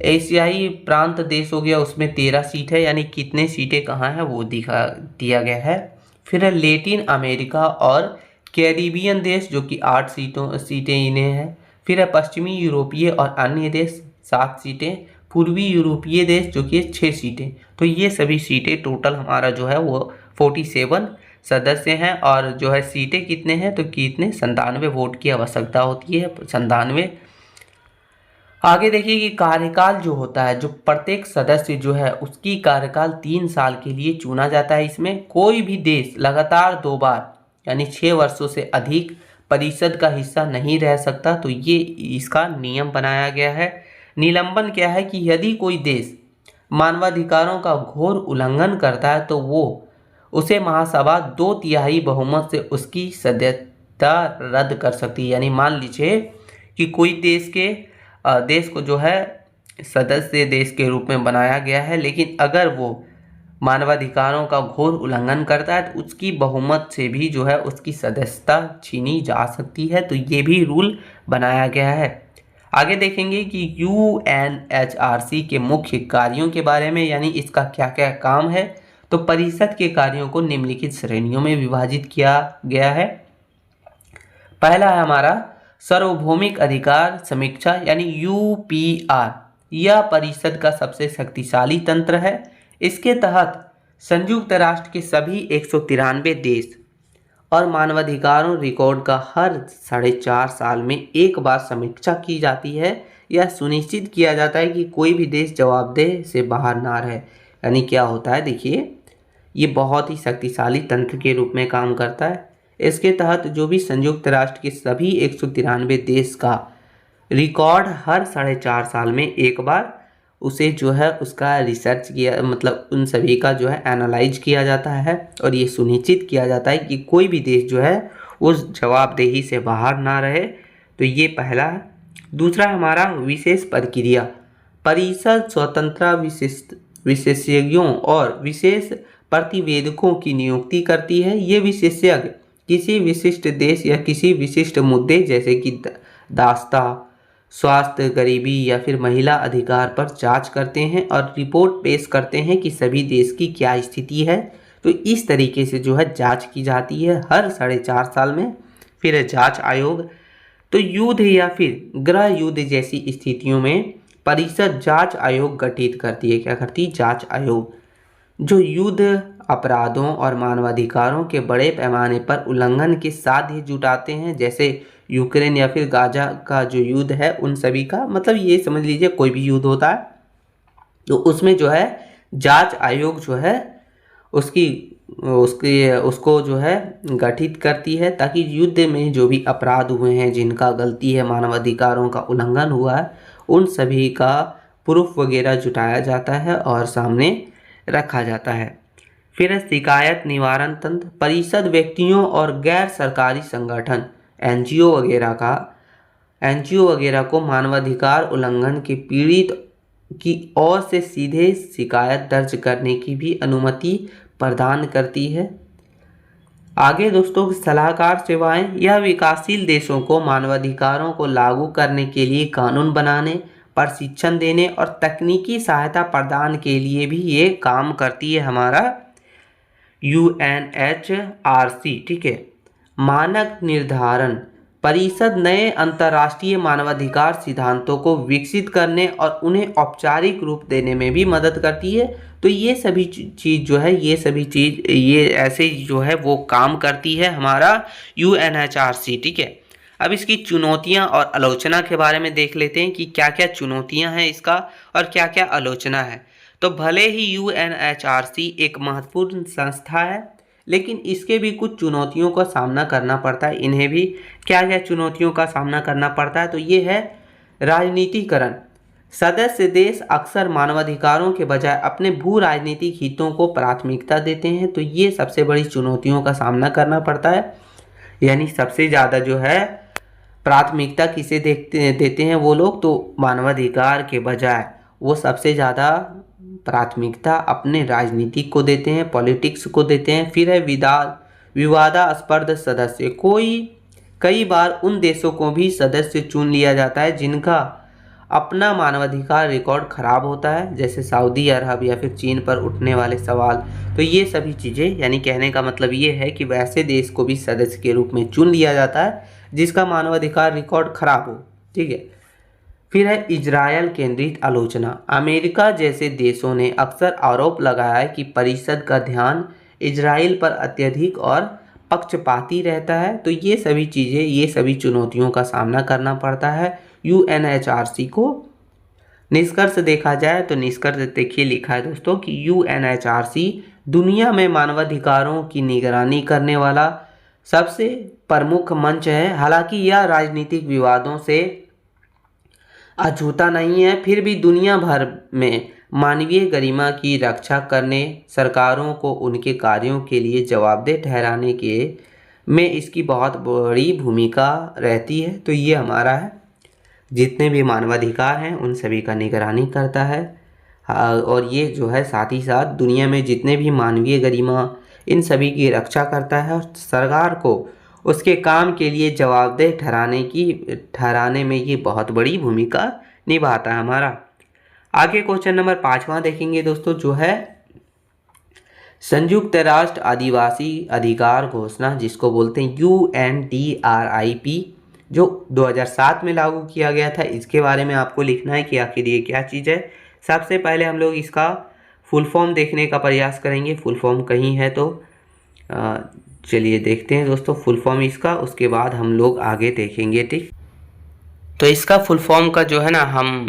एशियाई प्रांत देश हो गया उसमें 13 सीट है, यानी कितने सीटें कहाँ है वो दिया गया है। फिर है लेटिन अमेरिका और कैरिबियन देश जो कि 8 सीटें इन्हें हैं। फिर है पश्चिमी यूरोपीय और अन्य देश 7 सीटें, पूर्वी यूरोपीय देश जो कि 6 सीटें। तो ये सभी सीटें टोटल हमारा जो है वो 47 सदस्य हैं। और जो है सीटें कितने हैं तो कितने 97 वोट की आवश्यकता होती है, 97। आगे देखिए कि कार्यकाल जो होता है, जो प्रत्येक सदस्य जो है उसकी कार्यकाल 3 साल के लिए चुना जाता है। इसमें कोई भी देश लगातार 2 बार यानी 6 वर्षों से अधिक परिषद का हिस्सा नहीं रह सकता। तो ये इसका नियम बनाया गया है। निलंबन क्या है कि यदि कोई देश मानवाधिकारों का घोर उल्लंघन करता है तो वो उसे महासभा 2/3 बहुमत से उसकी सदस्यता रद्द कर सकती है। यानी मान लीजिए कि कोई देश को जो है सदस्य देश के रूप में बनाया गया है, लेकिन अगर वो मानवाधिकारों का घोर उल्लंघन करता है तो उसकी बहुमत से भी जो है उसकी सदस्यता छीनी जा सकती है। तो ये भी रूल बनाया गया है। आगे देखेंगे कि UNHRC के मुख्य कार्यों के बारे में, यानी इसका क्या क्या काम है। तो परिषद के कार्यों को निम्नलिखित श्रेणियों में विभाजित किया गया है। पहला है हमारा सार्वभौमिक अधिकार समीक्षा यानी UPR। यह परिषद का सबसे शक्तिशाली तंत्र है। इसके तहत संयुक्त राष्ट्र के सभी 193 देश और मानवाधिकारों रिकॉर्ड का हर 4.5 साल में एक बार समीक्षा की जाती है। यह सुनिश्चित किया जाता है कि कोई भी देश जवाबदेह से बाहर ना रहे। यानी क्या होता है देखिए, ये बहुत ही शक्तिशाली तंत्र के रूप में काम करता है। इसके तहत जो भी संयुक्त राष्ट्र के सभी 193 देश का रिकॉर्ड हर 4.5 साल में एक बार उसे जो है उसका रिसर्च किया, मतलब उन सभी का जो है एनालाइज किया जाता है और ये सुनिश्चित किया जाता है कि कोई भी देश जो है उस जवाबदेही से बाहर ना रहे। तो ये पहला है। दूसरा हमारा विशेष प्रक्रिया। परिषद स्वतंत्र विशेषज्ञों और विशेष प्रतिवेदकों की नियुक्ति करती है। ये विशेषज्ञ किसी विशिष्ट देश या किसी विशिष्ट मुद्दे जैसे कि दास्ता, स्वास्थ्य, गरीबी या फिर महिला अधिकार पर जांच करते हैं और रिपोर्ट पेश करते हैं कि सभी देश की क्या स्थिति है। तो इस तरीके से जो है जांच की जाती है हर 4.5 साल में। फिर है जांच आयोग। तो युद्ध या फिर गृह युद्ध जैसी स्थितियों में परिषद जांच आयोग गठित करती है। क्या करती है? जांच आयोग, जो युद्ध अपराधों और मानवाधिकारों के बड़े पैमाने पर उल्लंघन के साथ जुटाते हैं, जैसे यूक्रेन या फिर गाजा का जो युद्ध है उन सभी का, मतलब ये समझ लीजिए कोई भी युद्ध होता है तो उसमें जो है जांच आयोग जो है उसको जो है गठित करती है, ताकि युद्ध में जो भी अपराध हुए हैं, जिनका गलती है, मानवाधिकारों का उल्लंघन हुआ है, उन सभी का प्रूफ वगैरह जुटाया जाता है और सामने रखा जाता है। फिर शिकायत निवारण तंत्र। परिषद व्यक्तियों और गैर सरकारी संगठन एनजीओ वगैरह को मानवाधिकार उल्लंघन के पीड़ित की ओर से सीधे शिकायत दर्ज करने की भी अनुमति प्रदान करती है। आगे दोस्तों, सलाहकार सेवाएं। यह विकासशील देशों को मानवाधिकारों को लागू करने के लिए कानून बनाने, प्रशिक्षण देने और तकनीकी सहायता प्रदान के लिए भी ये काम करती है हमारा UNHRC। ठीक है। मानक निर्धारण। परिषद नए अंतर्राष्ट्रीय मानवाधिकार सिद्धांतों को विकसित करने और उन्हें औपचारिक रूप देने में भी मदद करती है। तो ये सभी चीज़ जो है, ये ऐसे जो है वो काम करती है हमारा UNHRC। ठीक है, अब इसकी चुनौतियां और आलोचना के बारे में देख लेते हैं कि क्या क्या चुनौतियां हैं इसका और क्या क्या आलोचना है। तो भले ही UNHRC एक महत्वपूर्ण संस्था है, लेकिन इसके भी कुछ चुनौतियों का सामना करना पड़ता है। इन्हें भी क्या क्या चुनौतियों का सामना करना पड़ता है, तो ये है राजनीतिकरण। सदस्य देश अक्सर मानवाधिकारों के बजाय अपने भू राजनीतिक हितों को प्राथमिकता देते हैं। तो ये सबसे बड़ी चुनौतियों का सामना करना पड़ता है। यानी सबसे ज़्यादा जो है प्राथमिकता किसे देते हैं वो लोग, तो मानवाधिकार के बजाय वो सबसे ज़्यादा प्राथमिकता अपने राजनीतिक को देते हैं, पॉलिटिक्स को देते हैं। फिर है विवादास्पद सदस्य। कई बार उन देशों को भी सदस्य चुन लिया जाता है जिनका अपना मानवाधिकार रिकॉर्ड खराब होता है, जैसे सऊदी अरब या फिर चीन पर उठने वाले सवाल। तो ये सभी चीज़ें, यानी कहने का मतलब ये है कि वैसे देश को भी सदस्य के रूप में चुन लिया जाता है जिसका मानवाधिकार रिकॉर्ड खराब हो। ठीक है, फिर है इजरायल केंद्रित आलोचना। अमेरिका जैसे देशों ने अक्सर आरोप लगाया है कि परिषद का ध्यान इजराइल पर अत्यधिक और पक्षपाती रहता है। तो ये सभी चीज़ें, ये सभी चुनौतियों का सामना करना पड़ता है UNHRC को। निष्कर्ष देखा जाए तो निष्कर्ष देखिए लिखा है दोस्तों कि UNHRC दुनिया में मानवाधिकारों की निगरानी करने वाला सबसे प्रमुख मंच है। हालांकि यह राजनीतिक विवादों से अछूता नहीं है, फिर भी दुनिया भर में मानवीय गरिमा की रक्षा करने, सरकारों को उनके कार्यों के लिए जवाबदेह ठहराने के में इसकी बहुत बड़ी भूमिका रहती है। तो ये हमारा है, जितने भी मानवाधिकार हैं उन सभी का निगरानी करता है। और ये जो है साथ ही साथ दुनिया में जितने भी मानवीय गरिमा, इन सभी की रक्षा करता है और सरकार को उसके काम के लिए जवाबदेह ठहराने में ये बहुत बड़ी भूमिका निभाता है हमारा। आगे क्वेश्चन नंबर 5वां देखेंगे दोस्तों, जो है संयुक्त राष्ट्र आदिवासी अधिकार घोषणा, जिसको बोलते हैं UNDRIP, जो 2007 में लागू किया गया था। इसके बारे में आपको लिखना है कि आखिर ये क्या चीज़ है। सबसे पहले हम लोग इसका फुल फॉर्म देखने का प्रयास करेंगे। फुल फॉर्म कहीं है तो चलिए देखते हैं दोस्तों फुल फॉर्म इसका, उसके बाद हम लोग आगे देखेंगे। ठीक, तो इसका फुल फॉर्म का जो है ना हम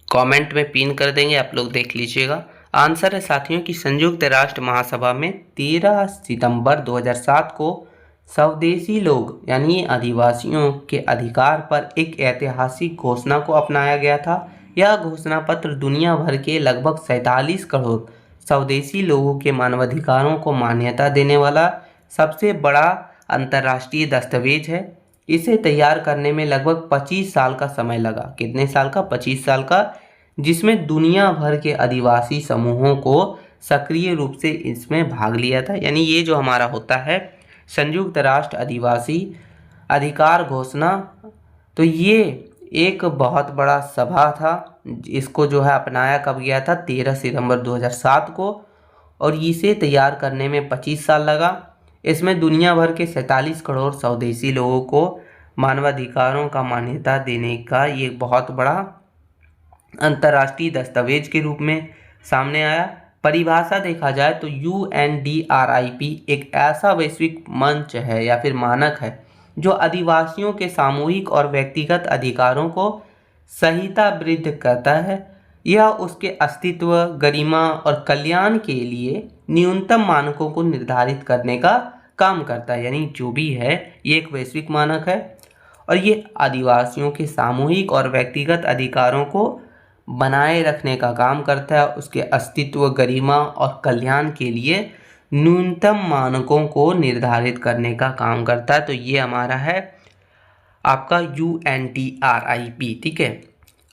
कमेंट में पिन कर देंगे, आप लोग देख लीजिएगा। आंसर है साथियों कि संयुक्त राष्ट्र महासभा में 13 सितंबर 2007 को स्वदेशी लोग यानी आदिवासियों के अधिकार पर एक ऐतिहासिक घोषणा को अपनाया गया था। यह घोषणा पत्र दुनिया भर के लगभग 47 करोड़ स्वदेशी लोगों के मानवाधिकारों को मान्यता देने वाला सबसे बड़ा अंतर्राष्ट्रीय दस्तावेज है। इसे तैयार करने में लगभग 25 साल का समय लगा। कितने साल का? 25 साल का, जिसमें दुनिया भर के आदिवासी समूहों को सक्रिय रूप से इसमें भाग लिया था। यानी ये जो हमारा होता है संयुक्त राष्ट्र आदिवासी अधिकार घोषणा, तो ये एक बहुत बड़ा सभा था। इसको जो है अपनाया कब गया था? 13 सितंबर 2007 को, और इसे तैयार करने में 25 साल लगा। इसमें दुनिया भर के 47 करोड़ स्वदेशी लोगों को मानवाधिकारों का मान्यता देने का ये बहुत बड़ा अंतर्राष्ट्रीय दस्तावेज के रूप में सामने आया। परिभाषा देखा जाए तो UNDRIP एक ऐसा वैश्विक मंच है या फिर मानक है जो आदिवासियों के सामूहिक और व्यक्तिगत अधिकारों को संहिताबद्ध करता है। यह उसके अस्तित्व, गरिमा और कल्याण के लिए न्यूनतम मानकों को निर्धारित करने का काम करता है। यानी जो भी है ये एक वैश्विक मानक है और ये आदिवासियों के सामूहिक और व्यक्तिगत अधिकारों को बनाए रखने का काम करता है। उसके अस्तित्व, गरिमा और कल्याण के लिए न्यूनतम मानकों को निर्धारित करने का काम करता है। तो ये हमारा है आपका UNDRIP। ठीक है,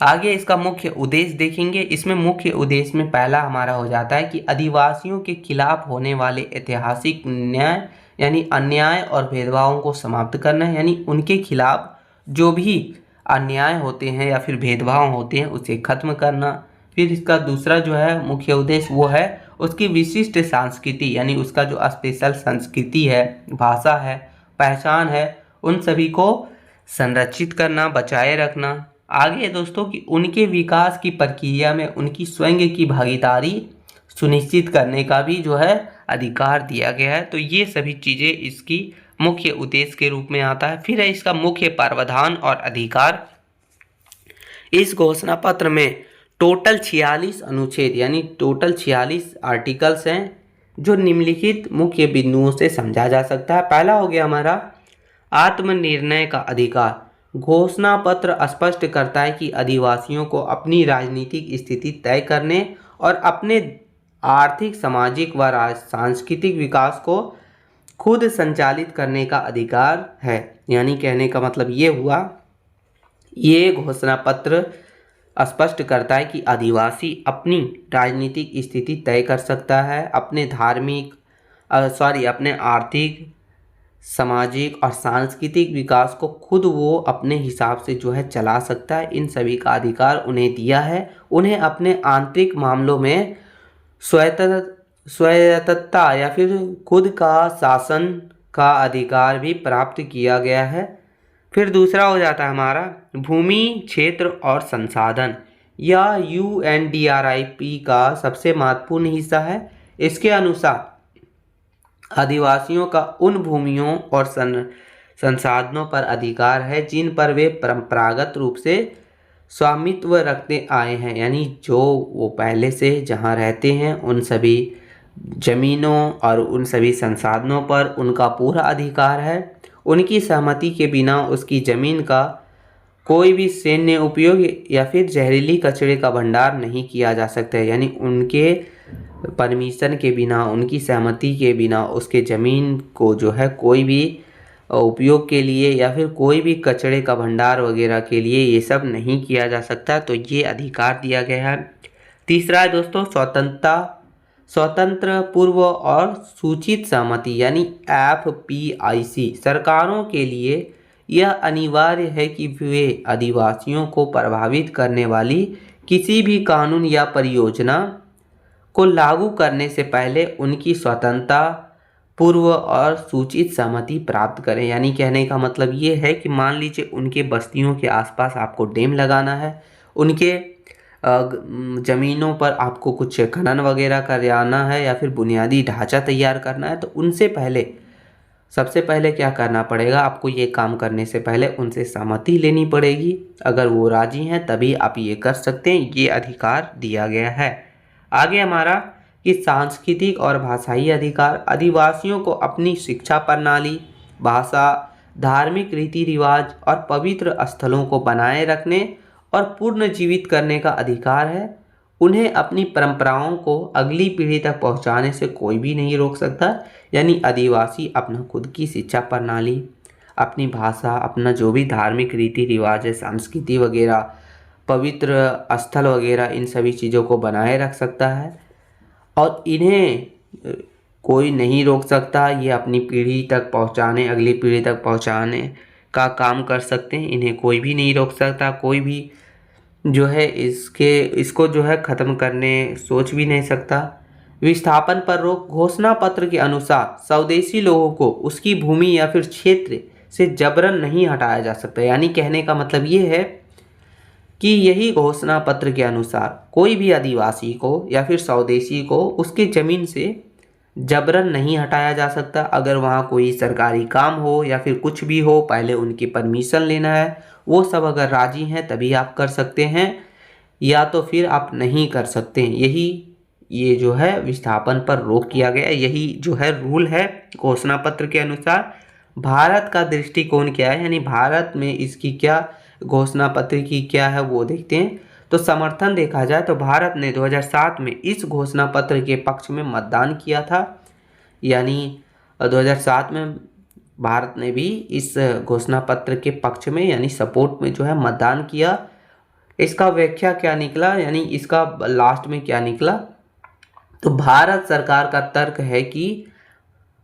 आगे इसका मुख्य उद्देश्य देखेंगे। इसमें मुख्य उद्देश्य में पहला हमारा हो जाता है कि आदिवासियों के खिलाफ होने वाले ऐतिहासिक न्याय यानी अन्याय और भेदभावों को समाप्त करना है। यानी उनके खिलाफ जो भी अन्याय होते हैं या फिर भेदभाव होते हैं उसे खत्म करना। फिर इसका दूसरा जो है मुख्य उद्देश्य वो है उसकी विशिष्ट संस्कृति, यानी उसका जो स्पेशल संस्कृति है, भाषा है, पहचान है, उन सभी को संरक्षित करना, बचाए रखना। आगे है दोस्तों कि उनके विकास की प्रक्रिया में उनकी स्वयं की भागीदारी सुनिश्चित करने का भी जो है अधिकार दिया गया है। तो ये सभी चीज़ें इसकी मुख्य उद्देश्य के रूप में आता है। फिर है इसका मुख्य प्रावधान और अधिकार। इस घोषणा पत्र में टोटल 46 अनुच्छेद यानी टोटल 46 आर्टिकल्स हैं जो निम्नलिखित मुख्य बिंदुओं से समझा जा सकता है। पहला हो गया हमारा आत्मनिर्णय का अधिकार। घोषणा पत्र स्पष्ट करता है कि आदिवासियों को अपनी राजनीतिक स्थिति तय करने और अपने आर्थिक, सामाजिक व सांस्कृतिक विकास को खुद संचालित करने का अधिकार है। यानी कहने का मतलब ये हुआ, ये घोषणा पत्र स्पष्ट करता है कि आदिवासी अपनी राजनीतिक स्थिति तय कर सकता है, अपने आर्थिक, सामाजिक और सांस्कृतिक विकास को खुद वो अपने हिसाब से जो है चला सकता है। इन सभी का अधिकार उन्हें दिया है। उन्हें अपने आंतरिक मामलों में स्वायत्तता या फिर खुद का शासन का अधिकार भी प्राप्त किया गया है। फिर दूसरा हो जाता है हमारा भूमि, क्षेत्र और संसाधन। यह UNDRIP का सबसे महत्वपूर्ण हिस्सा है। इसके अनुसार आदिवासियों का उन भूमियों और संसाधनों पर अधिकार है जिन पर वे परंपरागत रूप से स्वामित्व रखते आए हैं। यानी जो वो पहले से जहाँ रहते हैं उन सभी जमीनों और उन सभी संसाधनों पर उनका पूरा अधिकार है। उनकी सहमति के बिना उसकी ज़मीन का कोई भी सैन्य उपयोग या फिर जहरीली कचरे का भंडार नहीं किया जा सकता है। यानी उनके परमिशन के बिना, उनकी सहमति के बिना उसके ज़मीन को जो है कोई भी उपयोग के लिए या फिर कोई भी कचरे का भंडार वगैरह के लिए ये सब नहीं किया जा सकता। तो ये अधिकार दिया गया है। तीसरा है दोस्तों स्वतंत्र, पूर्व और सूचित सहमति यानी FPIC। सरकारों के लिए यह अनिवार्य है कि वे आदिवासियों को प्रभावित करने वाली किसी भी कानून या परियोजना को लागू करने से पहले उनकी स्वतंत्रता, पूर्व और सूचित सहमति प्राप्त करें। यानी कहने का मतलब ये है कि मान लीजिए उनके बस्तियों के आसपास आपको डैम लगाना है, उनके ज़मीनों पर आपको कुछ खनन वगैरह कराना है या फिर बुनियादी ढांचा तैयार करना है, तो उनसे पहले सबसे पहले क्या करना पड़ेगा, आपको ये काम करने से पहले उनसे सहमति लेनी पड़ेगी। अगर वो राजी हैं तभी आप ये कर सकते हैं। ये अधिकार दिया गया है। आगे हमारा कि सांस्कृतिक और भाषाई अधिकार। आदिवासियों को अपनी शिक्षा प्रणाली, भाषा, धार्मिक रीति रिवाज और पवित्र स्थलों को बनाए रखने और पुनर्जीवित करने का अधिकार है। उन्हें अपनी परंपराओं को अगली पीढ़ी तक पहुंचाने से कोई भी नहीं रोक सकता। यानी आदिवासी अपना खुद की शिक्षा प्रणाली, अपनी भाषा, अपना जो भी धार्मिक रीति रिवाज है, संस्कृति वगैरह, पवित्र स्थल वगैरह, इन सभी चीज़ों को बनाए रख सकता है और इन्हें कोई नहीं रोक सकता। ये अपनी पीढ़ी तक पहुंचाने, अगली पीढ़ी तक पहुंचाने का काम कर सकते हैं। इन्हें कोई भी नहीं रोक सकता। कोई भी जो है इसको जो है ख़त्म करने सोच भी नहीं सकता। विस्थापन पर रोक। घोषणा पत्र के अनुसार स्वदेशी लोगों को उसकी भूमि या फिर क्षेत्र से जबरन नहीं हटाया जा सकता। यानी कहने का मतलब ये है कि यही घोषणा पत्र के अनुसार कोई भी आदिवासी को या फिर स्वदेशी को उसके ज़मीन से जबरन नहीं हटाया जा सकता। अगर वहाँ कोई सरकारी काम हो या फिर कुछ भी हो, पहले उनकी परमिशन लेना है। वो सब अगर राजी हैं तभी आप कर सकते हैं, या तो फिर आप नहीं कर सकते हैं। ये जो है विस्थापन पर रोक किया गया, यही जो है रूल है घोषणा पत्र के अनुसार। भारत का दृष्टिकोण क्या है, यानी भारत में इसकी क्या, घोषणा पत्र की क्या है वो देखते हैं। तो समर्थन देखा जाए तो भारत ने 2007 में इस घोषणा पत्र के पक्ष में मतदान किया था। यानी 2007 में भारत ने भी इस घोषणा पत्र के पक्ष में यानी सपोर्ट में जो है मतदान किया। इसका व्याख्या क्या निकला, यानी इसका लास्ट में क्या निकला, तो भारत सरकार का तर्क है कि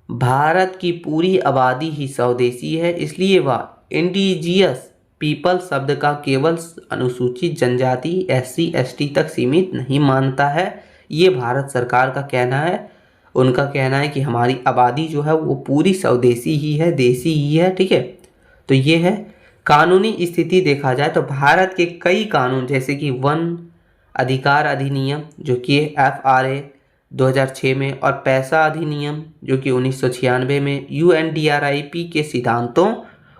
भारत की पूरी आबादी ही स्वदेशी है, इसलिए वह इंडिजियस पीपल शब्द का केवल अनुसूचित जनजाति SC ST तक सीमित नहीं मानता है। ये भारत सरकार का कहना है। उनका कहना है कि हमारी आबादी जो है वो पूरी स्वदेशी ही है, देसी ही है, ठीक है। तो ये है कानूनी स्थिति। देखा जाए तो भारत के कई कानून जैसे कि वन अधिकार अधिनियम जो कि FRA 2006 में और पैसा अधिनियम जो कि 1996 में UNDRIP के सिद्धांतों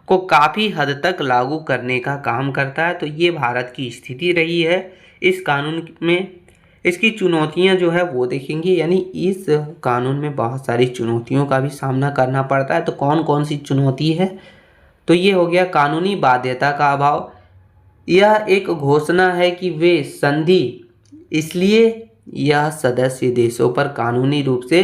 को काफ़ी हद तक लागू करने का काम करता है। तो ये भारत की स्थिति रही है इस कानून में। इसकी चुनौतियां जो है वो देखेंगे, यानी इस कानून में बहुत सारी चुनौतियों का भी सामना करना पड़ता है। तो कौन कौन सी चुनौती है, तो ये हो गया कानूनी बाध्यता का अभाव। यह एक घोषणा है कि वे संधि, इसलिए यह सदस्य देशों पर कानूनी रूप से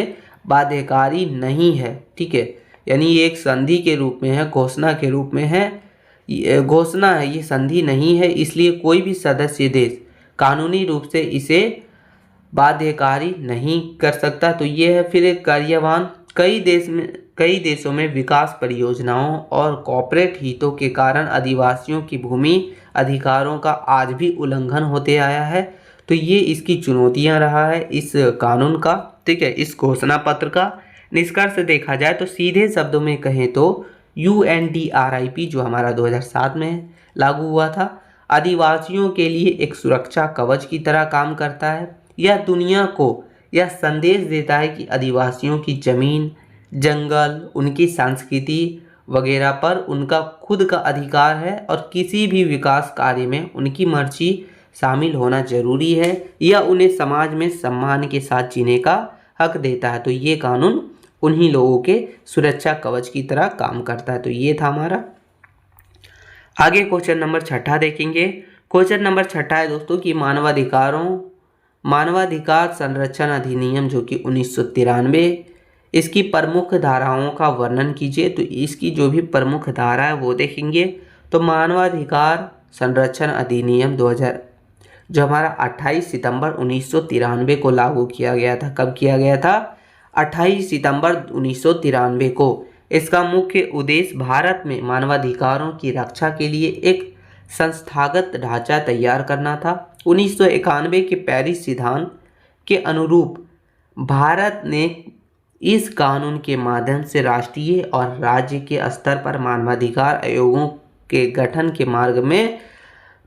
बाध्यकारी नहीं है। ठीक है, यानी ये एक संधि के रूप में है, घोषणा के रूप में है, घोषणा है, ये संधि नहीं है, इसलिए कोई भी सदस्य देश कानूनी रूप से इसे बाध्यकारी नहीं कर सकता। तो ये है। फिर एक कार्यवान, कई देशों में विकास परियोजनाओं और कॉर्पोरेट हितों के कारण आदिवासियों की भूमि अधिकारों का आज भी उल्लंघन होते आया है। तो ये इसकी चुनौतियां रहा है इस कानून का। ठीक है, इस घोषणा पत्र का निष्कर्ष देखा जाए तो सीधे शब्दों में कहें तो UNDRIP जो हमारा 2007 में लागू हुआ था, आदिवासियों के लिए एक सुरक्षा कवच की तरह काम करता है। यह दुनिया को यह संदेश देता है कि आदिवासियों की जमीन, जंगल, उनकी संस्कृति वगैरह पर उनका खुद का अधिकार है और किसी भी विकास कार्य में उनकी मर्जी शामिल होना जरूरी है। यह उन्हें समाज में सम्मान के साथ जीने का हक देता है। तो ये कानून उन्हीं लोगों के सुरक्षा कवच की तरह काम करता है। तो ये था हमारा। आगे क्वेश्चन नंबर 6 देखेंगे। क्वेश्चन नंबर 6 है दोस्तों कि मानवाधिकार संरक्षण अधिनियम जो कि 1993, इसकी प्रमुख धाराओं का वर्णन कीजिए। तो इसकी जो भी प्रमुख धारा है वो देखेंगे। तो मानवाधिकार संरक्षण अधिनियम 2000 जो हमारा 28 सितंबर 1993 को लागू किया गया था। कब किया गया था? 28 सितंबर 1993 को। इसका मुख्य उद्देश्य भारत में मानवाधिकारों की रक्षा के लिए एक संस्थागत ढांचा तैयार करना था। 1991 के पेरिस सिद्धांत के अनुरूप भारत ने इस कानून के माध्यम से राष्ट्रीय और राज्य के स्तर पर मानवाधिकार आयोगों के गठन के मार्ग में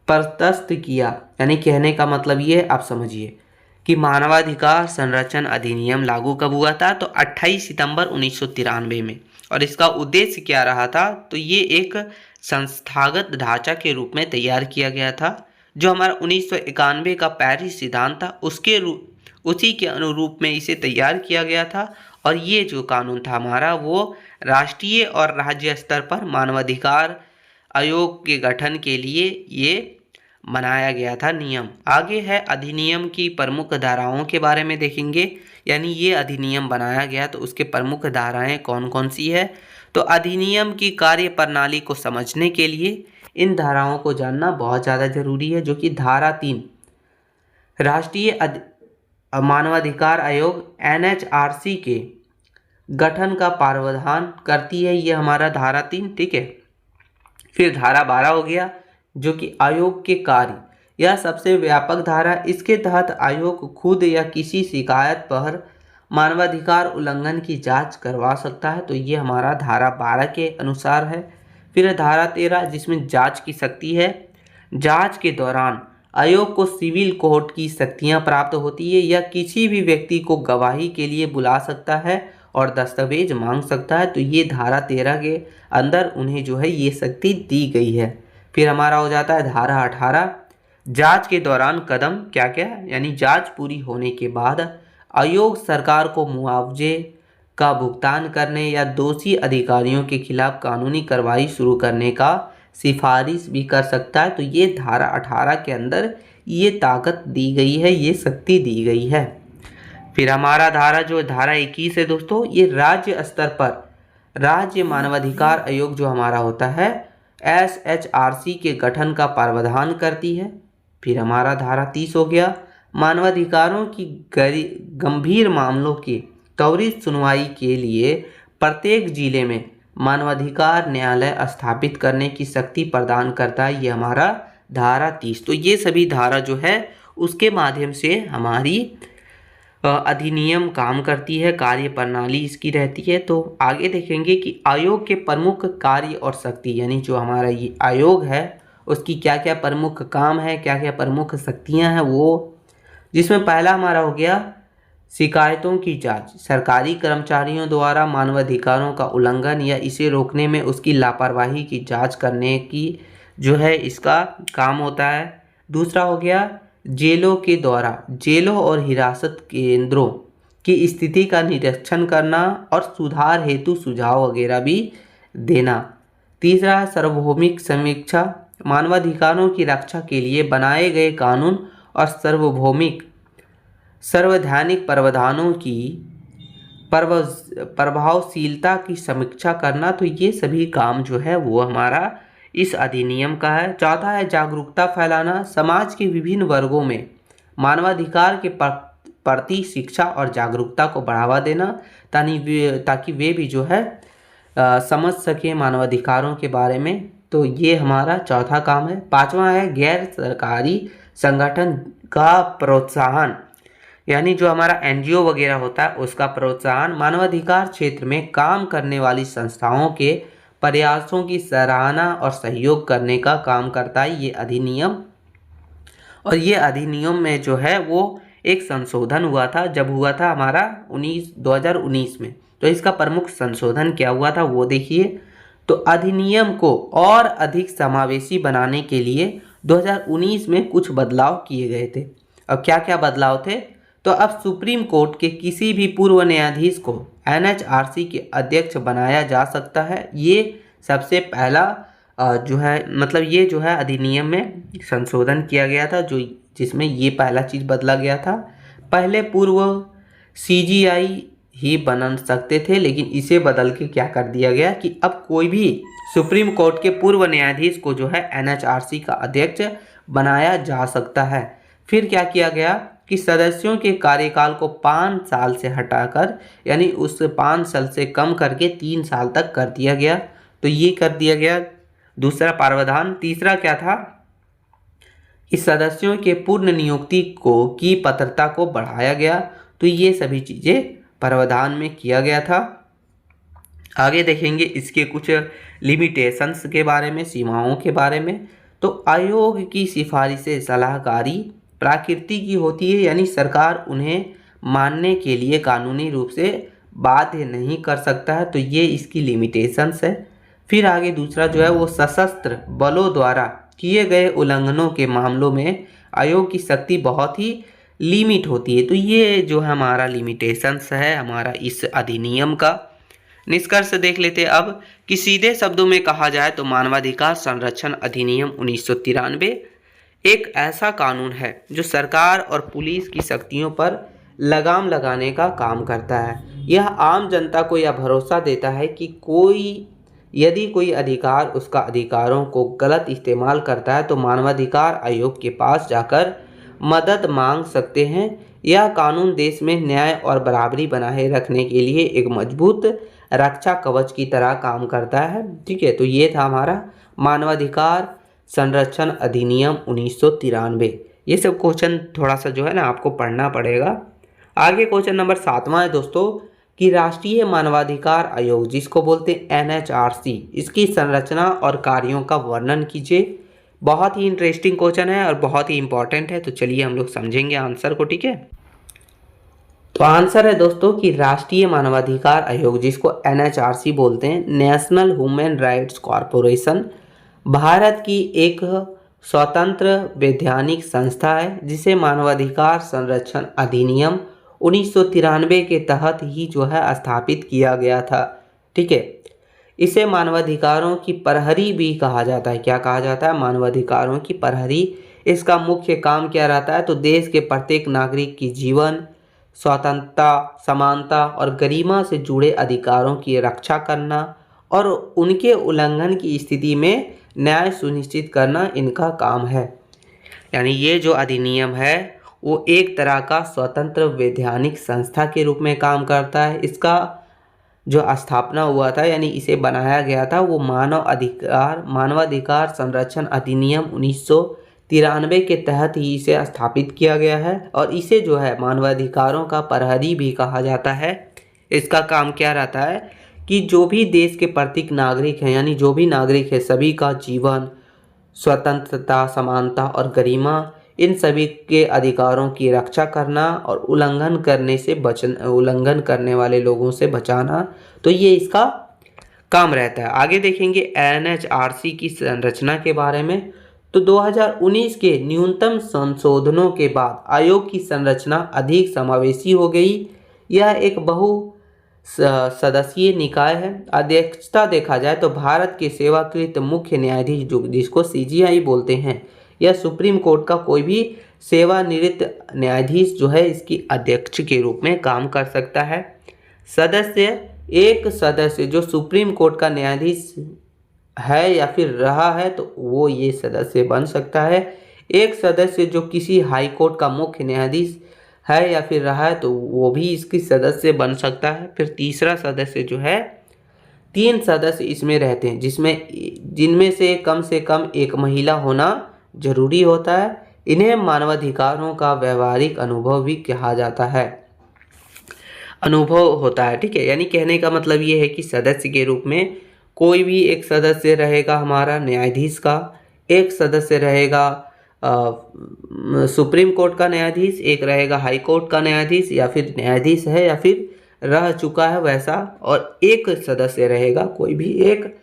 प्रशस्त किया। यानी कहने का मतलब ये है, आप समझिए कि मानवाधिकार संरक्षण अधिनियम लागू कब हुआ था? तो 28 सितंबर 1993 में। और इसका उद्देश्य क्या रहा था? तो ये एक संस्थागत ढांचा के रूप में तैयार किया गया था। जो हमारा 1991 का पेरिस सिद्धांत था उसी के अनुरूप में इसे तैयार किया गया था। और ये जो कानून था हमारा वो राष्ट्रीय और राज्य स्तर पर मानवाधिकार आयोग के गठन के लिए ये बनाया गया था नियम। आगे है अधिनियम की प्रमुख धाराओं के बारे में देखेंगे। यानी ये अधिनियम बनाया गया तो उसके प्रमुख धाराएं कौन कौन सी है? तो अधिनियम की कार्य प्रणाली को समझने के लिए इन धाराओं को जानना बहुत ज़्यादा जरूरी है। जो कि धारा 3 राष्ट्रीय मानवाधिकार आयोग NHRC के गठन का प्रावधान करती है। ये हमारा धारा 3। ठीक है, फिर धारा 12 हो गया जो कि आयोग के कार्य, यह सबसे व्यापक धारा। इसके तहत आयोग खुद या किसी शिकायत पर मानवाधिकार उल्लंघन की जांच करवा सकता है। तो ये हमारा धारा 12 के अनुसार है। फिर धारा 13 जिसमें जांच की शक्ति है। जांच के दौरान आयोग को सिविल कोर्ट की शक्तियां प्राप्त होती है या किसी भी व्यक्ति को गवाही के लिए बुला सकता है और दस्तावेज मांग सकता है। तो ये धारा 13 के अंदर उन्हें जो है ये शक्ति दी गई है। फिर हमारा हो जाता है धारा 18 जांच के दौरान कदम क्या क्या, यानी जांच पूरी होने के बाद आयोग सरकार को मुआवजे का भुगतान करने या दोषी अधिकारियों के खिलाफ कानूनी कार्रवाई शुरू करने का सिफारिश भी कर सकता है। तो ये धारा 18 के अंदर ये ताकत दी गई है, ये शक्ति दी गई है। फिर हमारा धारा 21 है दोस्तों, ये राज्य स्तर पर राज्य मानवाधिकार आयोग जो हमारा होता है SHRC के गठन का प्रावधान करती है। फिर हमारा धारा 30 हो गया, मानवाधिकारों की गंभीर मामलों की त्वरित सुनवाई के लिए प्रत्येक जिले में मानवाधिकार न्यायालय स्थापित करने की शक्ति प्रदान करता है। ये हमारा धारा 30। तो ये सभी धारा जो है उसके माध्यम से हमारी अधिनियम काम करती है, कार्य प्रणाली इसकी रहती है। तो आगे देखेंगे कि आयोग के प्रमुख कार्य और शक्ति, यानी जो हमारा ये आयोग है उसकी क्या क्या प्रमुख काम है, क्या क्या प्रमुख शक्तियां हैं वो, जिसमें पहला हमारा हो गया शिकायतों की जांच। सरकारी कर्मचारियों द्वारा मानवाधिकारों का उल्लंघन या इसे रोकने में उसकी लापरवाही की जांच करने की जो है इसका काम होता है। दूसरा हो गया जेलों के द्वारा जेलों और हिरासत केंद्रों की स्थिति का निरीक्षण करना और सुधार हेतु सुझाव वगैरह भी देना। तीसरा सार्वभौमिक समीक्षा, मानवाधिकारों की रक्षा के लिए बनाए गए कानून और सार्वभौमिक संवैधानिक प्रावधानों की प्रभावशीलता की समीक्षा करना। तो ये सभी काम जो है वो हमारा इस अधिनियम का है। चौथा है जागरूकता फैलाना, समाज के विभिन्न वर्गों में मानवाधिकार के प्रति शिक्षा और जागरूकता को बढ़ावा देना ताकि वे भी जो है समझ सके मानवाधिकारों के बारे में। तो ये हमारा चौथा काम है। पांचवा है गैर सरकारी संगठन का प्रोत्साहन, यानी जो हमारा एनजीओ वगैरह होता है उसका प्रोत्साहन, मानवाधिकार क्षेत्र में काम करने वाली संस्थाओं के प्रयासों की सराहना और सहयोग करने का काम करता है ये अधिनियम। और ये अधिनियम में जो है वो एक संशोधन हुआ था, जब हुआ था हमारा 2019 में। तो इसका प्रमुख संशोधन क्या हुआ था वो देखिए। तो अधिनियम को और अधिक समावेशी बनाने के लिए 2019 में कुछ बदलाव किए गए थे। और क्या क्या बदलाव थे? तो अब सुप्रीम कोर्ट के किसी भी पूर्व न्यायाधीश को एनएचआरसी के अध्यक्ष बनाया जा सकता है। ये सबसे पहला जो है मतलब ये जो है अधिनियम में संशोधन किया गया था, जो जिसमें ये पहला चीज़ बदला गया था। पहले पूर्व सीजीआई ही बन सकते थे, लेकिन इसे बदल के क्या कर दिया गया कि अब कोई भी सुप्रीम कोर्ट के पूर्व न्यायाधीश को जो है एनएचआरसी का अध्यक्ष बनाया जा सकता है। फिर क्या किया गया कि सदस्यों के कार्यकाल को 5 साल से हटाकर, यानी उस 5 साल से कम करके 3 साल तक कर दिया गया। तो ये कर दिया गया दूसरा प्रावधान। तीसरा क्या था कि सदस्यों के पूर्ण नियुक्ति की पात्रता को बढ़ाया गया। तो ये सभी चीज़ें प्रावधान में किया गया था। आगे देखेंगे इसके कुछ लिमिटेशंस के बारे में, सीमाओं के बारे में। तो आयोग की सिफारिशें सलाहकारी प्रकृति की होती है, यानी सरकार उन्हें मानने के लिए कानूनी रूप से बाध्य नहीं कर सकता है। तो ये इसकी लिमिटेशंस है। फिर आगे दूसरा जो है वो सशस्त्र बलों द्वारा किए गए उल्लंघनों के मामलों में आयोग की शक्ति बहुत ही लिमिट होती है। तो ये जो है हमारा लिमिटेशंस है हमारा इस अधिनियम का। निष्कर्ष देख लेते हैं अब कि सीधे शब्दों में कहा जाए तो मानवाधिकार संरक्षण अधिनियम 1993 एक ऐसा कानून है जो सरकार और पुलिस की शक्तियों पर लगाम लगाने का काम करता है। यह आम जनता को यह भरोसा देता है कि यदि कोई अधिकार उसका अधिकारों को गलत इस्तेमाल करता है तो मानवाधिकार आयोग के पास जाकर मदद मांग सकते हैं। यह कानून देश में न्याय और बराबरी बनाए रखने के लिए एक मजबूत रक्षा कवच की तरह काम करता है। ठीक है, तो ये था हमारा मानवाधिकार संरक्षण अधिनियम 1993। ये सब क्वेश्चन थोड़ा सा जो है ना आपको पढ़ना पड़ेगा। आगे क्वेश्चन नंबर 7वां है दोस्तों कि राष्ट्रीय मानवाधिकार आयोग, जिसको बोलते हैं एनएचआरसी, इसकी संरचना और कार्यों का वर्णन कीजिए। बहुत ही इंटरेस्टिंग क्वेश्चन है और बहुत ही इंपॉर्टेंट है। तो चलिए हम लोग समझेंगे आंसर को। ठीक है, तो आंसर है दोस्तों कि राष्ट्रीय मानवाधिकार आयोग, जिसको एनएचआरसी बोलते हैं, national human rights corporation, Bharat की एक स्वतंत्र वैधानिक संस्था है जिसे मानवाधिकार संरक्षण अधिनियम 1993 के तहत ही जो है स्थापित किया गया था। ठीक है, इसे मानवाधिकारों की प्रहरी भी कहा जाता है। क्या कहा जाता है? मानवाधिकारों की प्रहरी। इसका मुख्य काम क्या रहता है? तो देश के प्रत्येक नागरिक की जीवन, स्वतंत्रता, समानता और गरिमा से जुड़े अधिकारों की रक्षा करना और उनके उल्लंघन की स्थिति में न्याय सुनिश्चित करना इनका काम है। यानी ये जो अधिनियम है वो एक तरह का स्वतंत्र वैधानिक संस्था के रूप में काम करता है। इसका जो स्थापना हुआ था यानी इसे बनाया गया था वो मानवाधिकार संरक्षण अधिनियम 93 के तहत ही इसे स्थापित किया गया है और इसे जो है मानवाधिकारों का प्रहरी भी कहा जाता है। इसका काम क्या रहता है कि जो भी देश के प्रत्येक नागरिक हैं, यानी जो भी नागरिक है, सभी का जीवन, स्वतंत्रता, समानता और गरिमा, इन सभी के अधिकारों की रक्षा करना और उल्लंघन करने वाले लोगों से बचाना, तो ये इसका काम रहता है। आगे देखेंगे एनएचआरसी की संरचना के बारे में। तो 2019 के न्यूनतम संशोधनों के बाद आयोग की संरचना अधिक समावेशी हो गई। यह एक बहु सदस्यीय निकाय है। अध्यक्षता देखा जाए तो भारत के सेवाकृत मुख्य न्यायाधीश, जिसको सीजीआई बोलते हैं, या सुप्रीम कोर्ट का कोई भी सेवानिवृत्त न्यायाधीश जो है इसकी अध्यक्ष के रूप में काम कर सकता है। एक सदस्य जो सुप्रीम कोर्ट का न्यायाधीश है या फिर रहा है तो वो ये सदस्य बन सकता है। एक सदस्य जो किसी हाई कोर्ट का मुख्य न्यायाधीश है या फिर रहा है तो वो भी इसकी सदस्य बन सकता है। फिर तीसरा सदस्य जो है, 3 सदस्य इसमें रहते हैं जिनमें से कम एक महिला होना जरूरी होता है। इन्हें मानवाधिकारों का व्यवहारिक अनुभव भी कहा जाता है, अनुभव होता है। ठीक है, यानी कहने का मतलब ये है कि सदस्य के रूप में कोई भी एक सदस्य रहेगा हमारा न्यायाधीश का, एक सदस्य रहेगा सुप्रीम कोर्ट का न्यायाधीश, एक रहेगा हाई कोर्ट का न्यायाधीश या फिर न्यायाधीश है या फिर रह चुका है वैसा, और एक सदस्य रहेगा कोई भी एक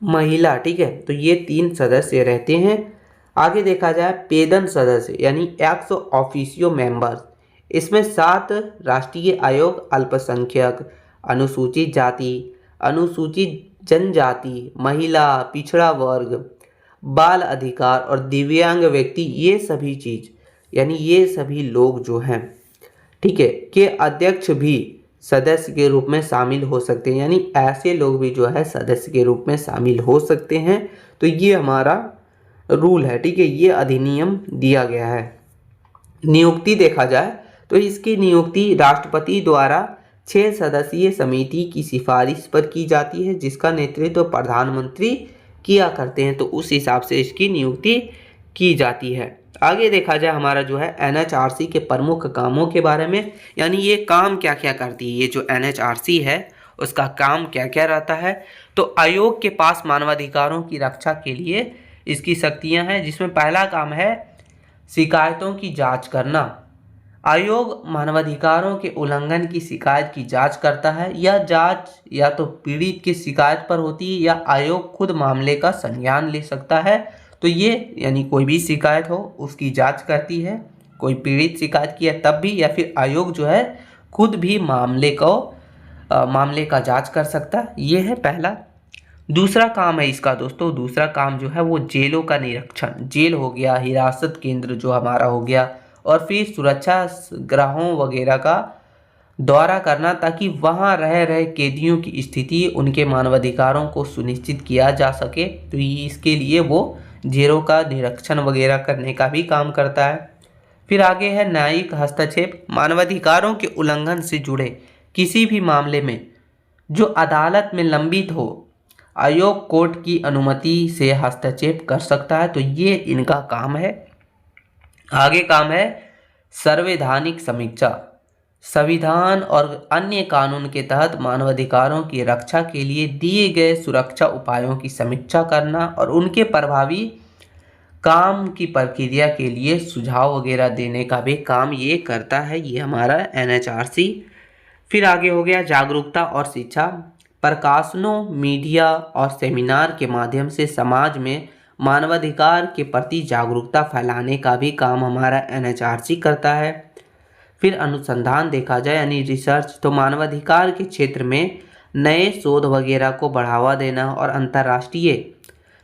महिला। ठीक है, तो ये 3 सदस्य रहते हैं। आगे देखा जाए पेदन सदस्य यानी एक्स ऑफिशियो मेंबर्स, इसमें 7 राष्ट्रीय आयोग अल्पसंख्यक, अनुसूचित जाति, अनुसूचित जनजाति, महिला, पिछड़ा वर्ग, बाल अधिकार और दिव्यांग व्यक्ति, ये सभी चीज यानी ये सभी लोग जो हैं, ठीक है, के अध्यक्ष भी सदस्य के रूप में शामिल हो सकते हैं। यानी ऐसे लोग भी जो है सदस्य के रूप में शामिल हो सकते हैं। तो ये हमारा रूल है। ठीक है, ये अधिनियम दिया गया है। नियुक्ति देखा जाए तो इसकी नियुक्ति राष्ट्रपति द्वारा 6 सदस्यीय समिति की सिफारिश पर की जाती है, जिसका नेतृत्व प्रधानमंत्री किया करते हैं। तो उस हिसाब से इसकी नियुक्ति की जाती है। आगे देखा जाए हमारा जो है एनएचआरसी के प्रमुख कामों के बारे में, यानी ये काम क्या क्या करती है, ये जो एनएचआरसी है उसका काम क्या क्या रहता है। तो आयोग के पास मानवाधिकारों की रक्षा के लिए इसकी शक्तियां हैं, जिसमें पहला काम है शिकायतों की जांच करना। आयोग मानवाधिकारों के उल्लंघन की शिकायत की जांच करता है। यह जांच या तो पीड़ित की शिकायत पर होती है या आयोग खुद मामले का संज्ञान ले सकता है। तो ये यानी कोई भी शिकायत हो उसकी जांच करती है। कोई पीड़ित शिकायत किया तब भी, या फिर आयोग जो है खुद भी मामले का जांच कर सकता है। ये है पहला। दूसरा काम है इसका दोस्तों, दूसरा काम जो है वो जेलों का निरीक्षण, जेल हो गया, हिरासत केंद्र जो हमारा हो गया, और फिर सुरक्षा गृहों वगैरह का दौरा करना, ताकि वहां रह रहे कैदियों की स्थिति, उनके मानवाधिकारों को सुनिश्चित किया जा सके। तो इसके लिए वो जेलों का निरीक्षण वगैरह करने का भी काम करता है। फिर आगे है न्यायिक हस्तक्षेप। मानवाधिकारों के उल्लंघन से जुड़े किसी भी मामले में जो अदालत में लंबित हो, आयोग कोर्ट की अनुमति से हस्तक्षेप कर सकता है। तो ये इनका काम है। आगे काम है संवैधानिक समीक्षा। संविधान और अन्य कानून के तहत मानवाधिकारों की रक्षा के लिए दिए गए सुरक्षा उपायों की समीक्षा करना और उनके प्रभावी काम की प्रक्रिया के लिए सुझाव वगैरह देने का भी काम ये करता है, ये हमारा एनएचआरसी। फिर आगे हो गया जागरूकता और शिक्षा। प्रकाशनों, मीडिया और सेमिनार के माध्यम से समाज में मानवाधिकार के प्रति जागरूकता फैलाने का भी काम हमारा एनएचआरसी करता है। फिर अनुसंधान देखा जाए यानी रिसर्च, तो मानवाधिकार के क्षेत्र में नए शोध वगैरह को बढ़ावा देना और अंतर्राष्ट्रीय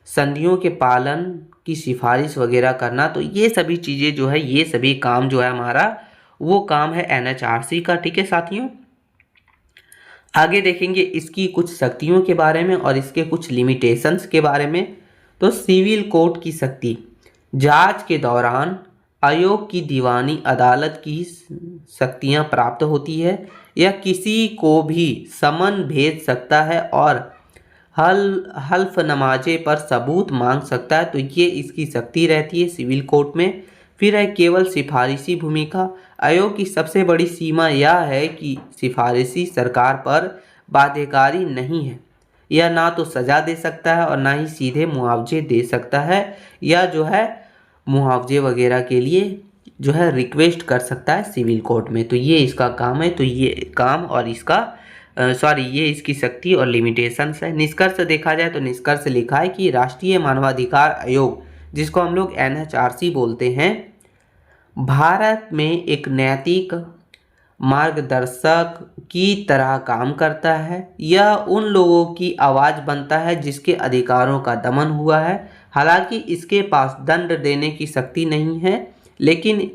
संधियों के पालन की सिफारिश वगैरह करना। तो ये सभी चीज़ें जो है, ये सभी काम जो है हमारा वो काम है एनएचआरसी का। ठीक है साथियों, आगे देखेंगे इसकी कुछ शक्तियों के बारे में और इसके कुछ लिमिटेशंस के बारे में। तो सिविल कोर्ट की शक्ति, जांच के दौरान आयोग की दीवानी अदालत की शक्तियां प्राप्त होती है। यह किसी को भी समन भेज सकता है और हल्फनामे पर सबूत मांग सकता है, तो ये इसकी शक्ति रहती है सिविल कोर्ट में। फिर है केवल सिफारिशी भूमिका। आयोग की सबसे बड़ी सीमा यह है कि सिफारिशी सरकार पर बाध्यकारी नहीं है। यह ना तो सजा दे सकता है और ना ही सीधे मुआवजे दे सकता है, या जो है मुआवजे वगैरह के लिए जो है रिक्वेस्ट कर सकता है सिविल कोर्ट में। तो ये इसका काम है। तो ये काम और इसका ये इसकी शक्ति और लिमिटेशंस है। निष्कर्ष देखा जाए तो निष्कर्ष लिखा है कि राष्ट्रीय मानवाधिकार आयोग, जिसको हम लोग NHRC बोलते हैं, भारत में एक नैतिक मार्गदर्शक की तरह काम करता है। यह उन लोगों की आवाज़ बनता है जिसके अधिकारों का दमन हुआ है। हालांकि इसके पास दंड देने की शक्ति नहीं है, लेकिन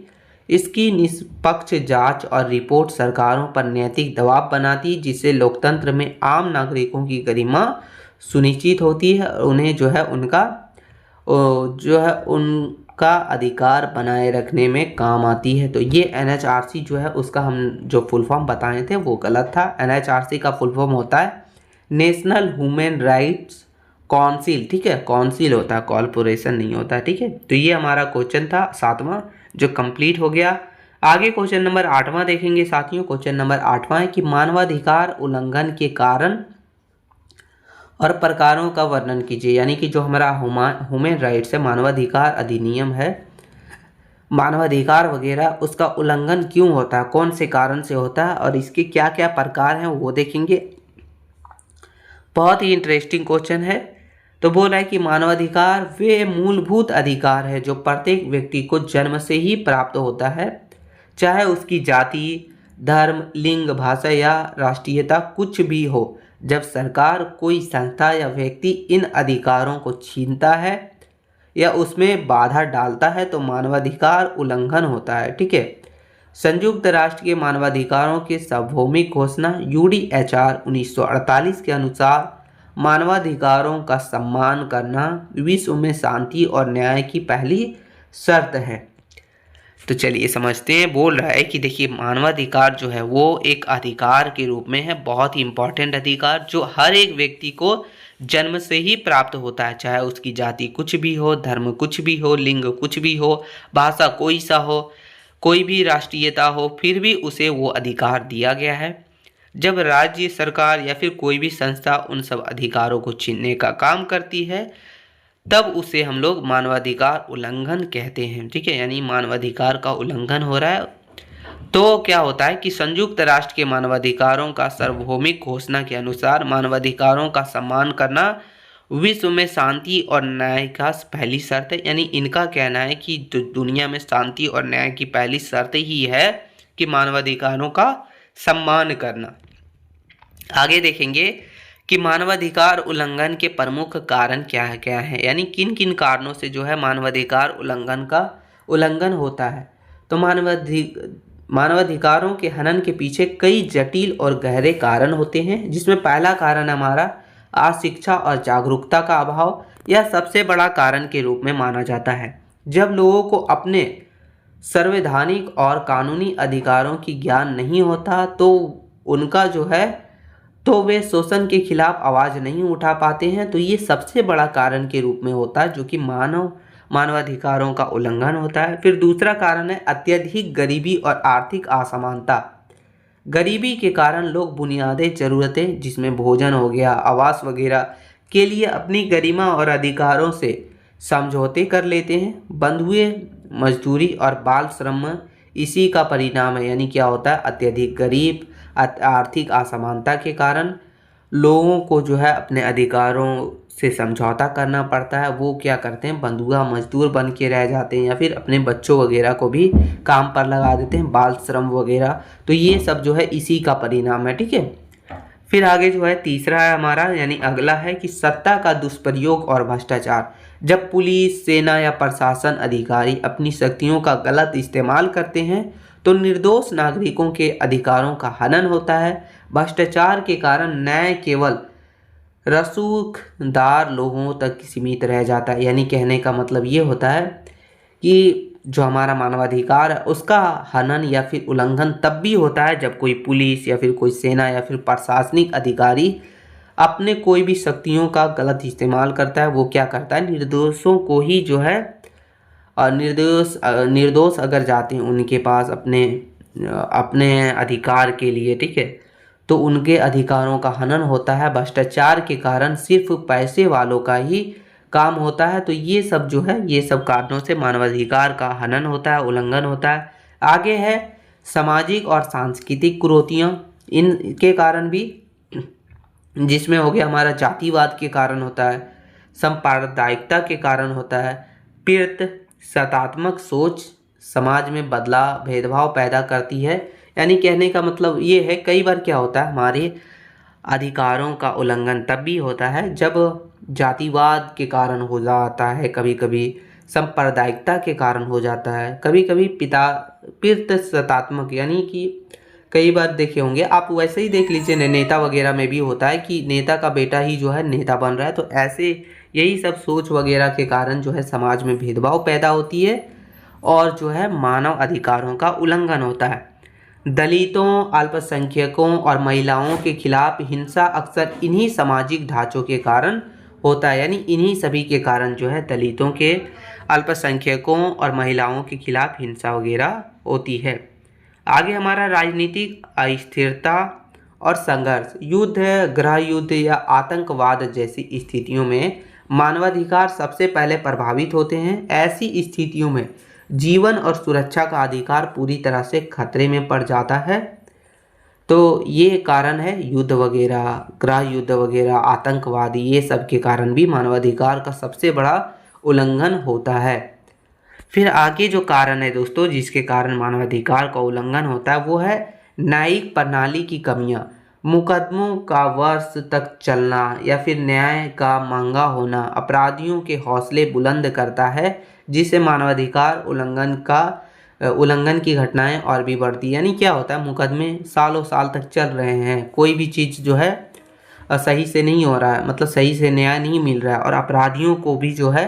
इसकी निष्पक्ष जांच और रिपोर्ट सरकारों पर नैतिक दबाव बनाती है, जिससे लोकतंत्र में आम नागरिकों की गरिमा सुनिश्चित होती है और उन्हें जो है उनका अधिकार बनाए रखने में काम आती है। तो ये NHRC जो है उसका हम जो फुल फॉर्म बताए थे वो गलत था। NHRC का फुल फॉर्म होता है नेशनल ह्यूमन राइट्स काउंसिल, ठीक है, काउंसिल होता है, कॉर्पोरेशन नहीं होता है, ठीक है। तो ये हमारा क्वेश्चन था 7वां जो कंप्लीट हो गया। आगे क्वेश्चन नंबर 8वां देखेंगे साथियों। क्वेश्चन नंबर 8वां है कि मानवाधिकार उल्लंघन के कारण और प्रकारों का वर्णन कीजिए। यानी कि जो हमारा ह्यूमन राइट्स है, मानवाधिकार अधिनियम है, मानवाधिकार वगैरह, उसका उल्लंघन क्यों होता है, कौन से कारण से होता है और इसके क्या क्या प्रकार हैं वो देखेंगे। बहुत ही इंटरेस्टिंग क्वेश्चन है। तो बोला है कि मानवाधिकार वे मूलभूत अधिकार है जो प्रत्येक व्यक्ति को जन्म से ही प्राप्त होता है, चाहे उसकी जाति, धर्म, लिंग, भाषा या राष्ट्रीयता कुछ भी हो। जब सरकार, कोई संस्था या व्यक्ति इन अधिकारों को छीनता है या उसमें बाधा डालता है तो मानवाधिकार उल्लंघन होता है, ठीक है। संयुक्त राष्ट्र के मानवाधिकारों के सार्वभौमिक घोषणा UDHR 1948 के अनुसार मानवाधिकारों का सम्मान करना विश्व में शांति और न्याय की पहली शर्त है। तो चलिए समझते हैं। बोल रहा है कि देखिए मानवाधिकार जो है वो एक अधिकार के रूप में है, बहुत ही इंपॉर्टेंट अधिकार जो हर एक व्यक्ति को जन्म से ही प्राप्त होता है, चाहे उसकी जाति कुछ भी हो, धर्म कुछ भी हो, लिंग कुछ भी हो, भाषा कोई सा हो, कोई भी राष्ट्रीयता हो, फिर भी उसे वो अधिकार दिया गया है। जब राज्य सरकार या फिर कोई भी संस्था उन सब अधिकारों को छीनने का काम करती है तब उसे हम लोग मानवाधिकार उल्लंघन कहते हैं, ठीक है। यानी मानवाधिकार का उल्लंघन हो रहा है। तो क्या होता है कि संयुक्त राष्ट्र के मानवाधिकारों का सार्वभौमिक घोषणा के अनुसार मानवाधिकारों का सम्मान करना विश्व में शांति और न्याय का पहली शर्त है। यानी इनका कहना है कि दुनिया में शांति और न्याय की पहली शर्त ही है कि मानवाधिकारों का सम्मान करना। आगे देखेंगे कि मानवाधिकार उल्लंघन के प्रमुख कारण क्या है, यानी किन किन कारणों से जो है मानवाधिकार उल्लंघन का उल्लंघन होता है। तो मानवाधिकारों के हनन के पीछे कई जटिल और गहरे कारण होते हैं, जिसमें पहला कारण हमारा अशिक्षा और जागरूकता का अभाव। यह सबसे बड़ा कारण के रूप में माना जाता है। जब लोगों को अपने संवैधानिक और कानूनी अधिकारों की ज्ञान नहीं होता तो वे शोषण के खिलाफ आवाज़ नहीं उठा पाते हैं। तो ये सबसे बड़ा कारण के रूप में होता है जो कि मानवाधिकारों का उल्लंघन होता है। फिर दूसरा कारण है अत्यधिक गरीबी और आर्थिक असमानता। गरीबी के कारण लोग बुनियादी ज़रूरतें जिसमें भोजन हो गया, आवास वगैरह के लिए अपनी गरिमा और अधिकारों से समझौते कर लेते हैं। बंधुए मजदूरी और बाल श्रम इसी का परिणाम है। यानी क्या होता है, अत्यधिक गरीब, आर्थिक असमानता के कारण लोगों को जो है अपने अधिकारों से समझौता करना पड़ता है। वो क्या करते हैं, बंधुआ मजदूर बन के रह जाते हैं या फिर अपने बच्चों वगैरह को भी काम पर लगा देते हैं, बाल श्रम वगैरह। तो ये सब जो है इसी का परिणाम है, ठीक है। फिर आगे जो है तीसरा है हमारा, यानी अगला है कि सत्ता का दुष्प्रयोग और भ्रष्टाचार। जब पुलिस, सेना या प्रशासन अधिकारी अपनी शक्तियों का गलत इस्तेमाल करते हैं तो निर्दोष नागरिकों के अधिकारों का हनन होता है। भ्रष्टाचार के कारण न्याय केवल रसूखदार लोगों तक सीमित रह जाता है। यानी कहने का मतलब ये होता है कि जो हमारा मानवाधिकार है उसका हनन या फिर उल्लंघन तब भी होता है जब कोई पुलिस या फिर कोई सेना या फिर प्रशासनिक अधिकारी अपने कोई भी शक्तियों का गलत इस्तेमाल करता है, वो क्या करता है, निर्दोषों को ही जो है निर्दोष अगर जाते हैं उनके पास अपने अपने अधिकार के लिए, ठीक है, तो उनके अधिकारों का हनन होता है। भ्रष्टाचार के कारण सिर्फ पैसे वालों का ही काम होता है। तो ये सब जो है, ये सब कारणों से मानवाधिकार का हनन होता है, उल्लंघन होता है। आगे है सामाजिक और सांस्कृतिक कुरीतियाँ, इनके कारण भी, जिसमें हो गया हमारा जातिवाद के कारण होता है, सांप्रदायिकता के कारण होता है, पीड़ित सत्तात्मक सोच समाज में बदलाव भेदभाव पैदा करती है। यानी कहने का मतलब ये है, कई बार क्या होता है, हमारे अधिकारों का उल्लंघन तब भी होता है जब जातिवाद के कारण हो जाता है, कभी कभी सांप्रदायिकता के कारण हो जाता है, कभी कभी पीड़ित सत्तात्मक, यानी कि कई बार देखे होंगे आप, वैसे ही देख लीजिए नेता वगैरह में भी होता है कि नेता का बेटा ही जो है नेता बन रहा है। तो ऐसे यही सब सोच वगैरह के कारण जो है समाज में भेदभाव पैदा होती है और जो है मानव अधिकारों का उल्लंघन होता है। दलितों, अल्पसंख्यकों और महिलाओं के खिलाफ हिंसा अक्सर इन्हीं सामाजिक ढांचों के कारण होता है। यानी इन्हीं सभी के कारण जो है दलितों के, अल्पसंख्यकों और महिलाओं के खिलाफ हिंसा वगैरह होती है। आगे हमारा राजनीतिक अस्थिरता और संघर्ष, युद्ध, गृह युद्ध या आतंकवाद जैसी स्थितियों में मानवाधिकार सबसे पहले प्रभावित होते हैं। ऐसी स्थितियों में जीवन और सुरक्षा का अधिकार पूरी तरह से खतरे में पड़ जाता है। तो ये कारण है, युद्ध वगैरह, गृह युद्ध वगैरह, आतंकवाद, ये सब के कारण भी मानवाधिकार का सबसे बड़ा उल्लंघन होता है। फिर आगे जो कारण है दोस्तों जिसके कारण मानवाधिकार का उल्लंघन होता है, वो है न्यायिक प्रणाली की कमियां, मुकदमों का वर्ष तक चलना या फिर न्याय का महंगा होना अपराधियों के हौसले बुलंद करता है, जिससे मानवाधिकार उल्लंघन की घटनाएं और भी बढ़ती है। यानी क्या होता है, मुकदमे सालों साल तक चल रहे हैं, कोई भी चीज़ जो है सही से नहीं हो रहा है, मतलब सही से न्याय नहीं मिल रहा है, और अपराधियों को भी जो है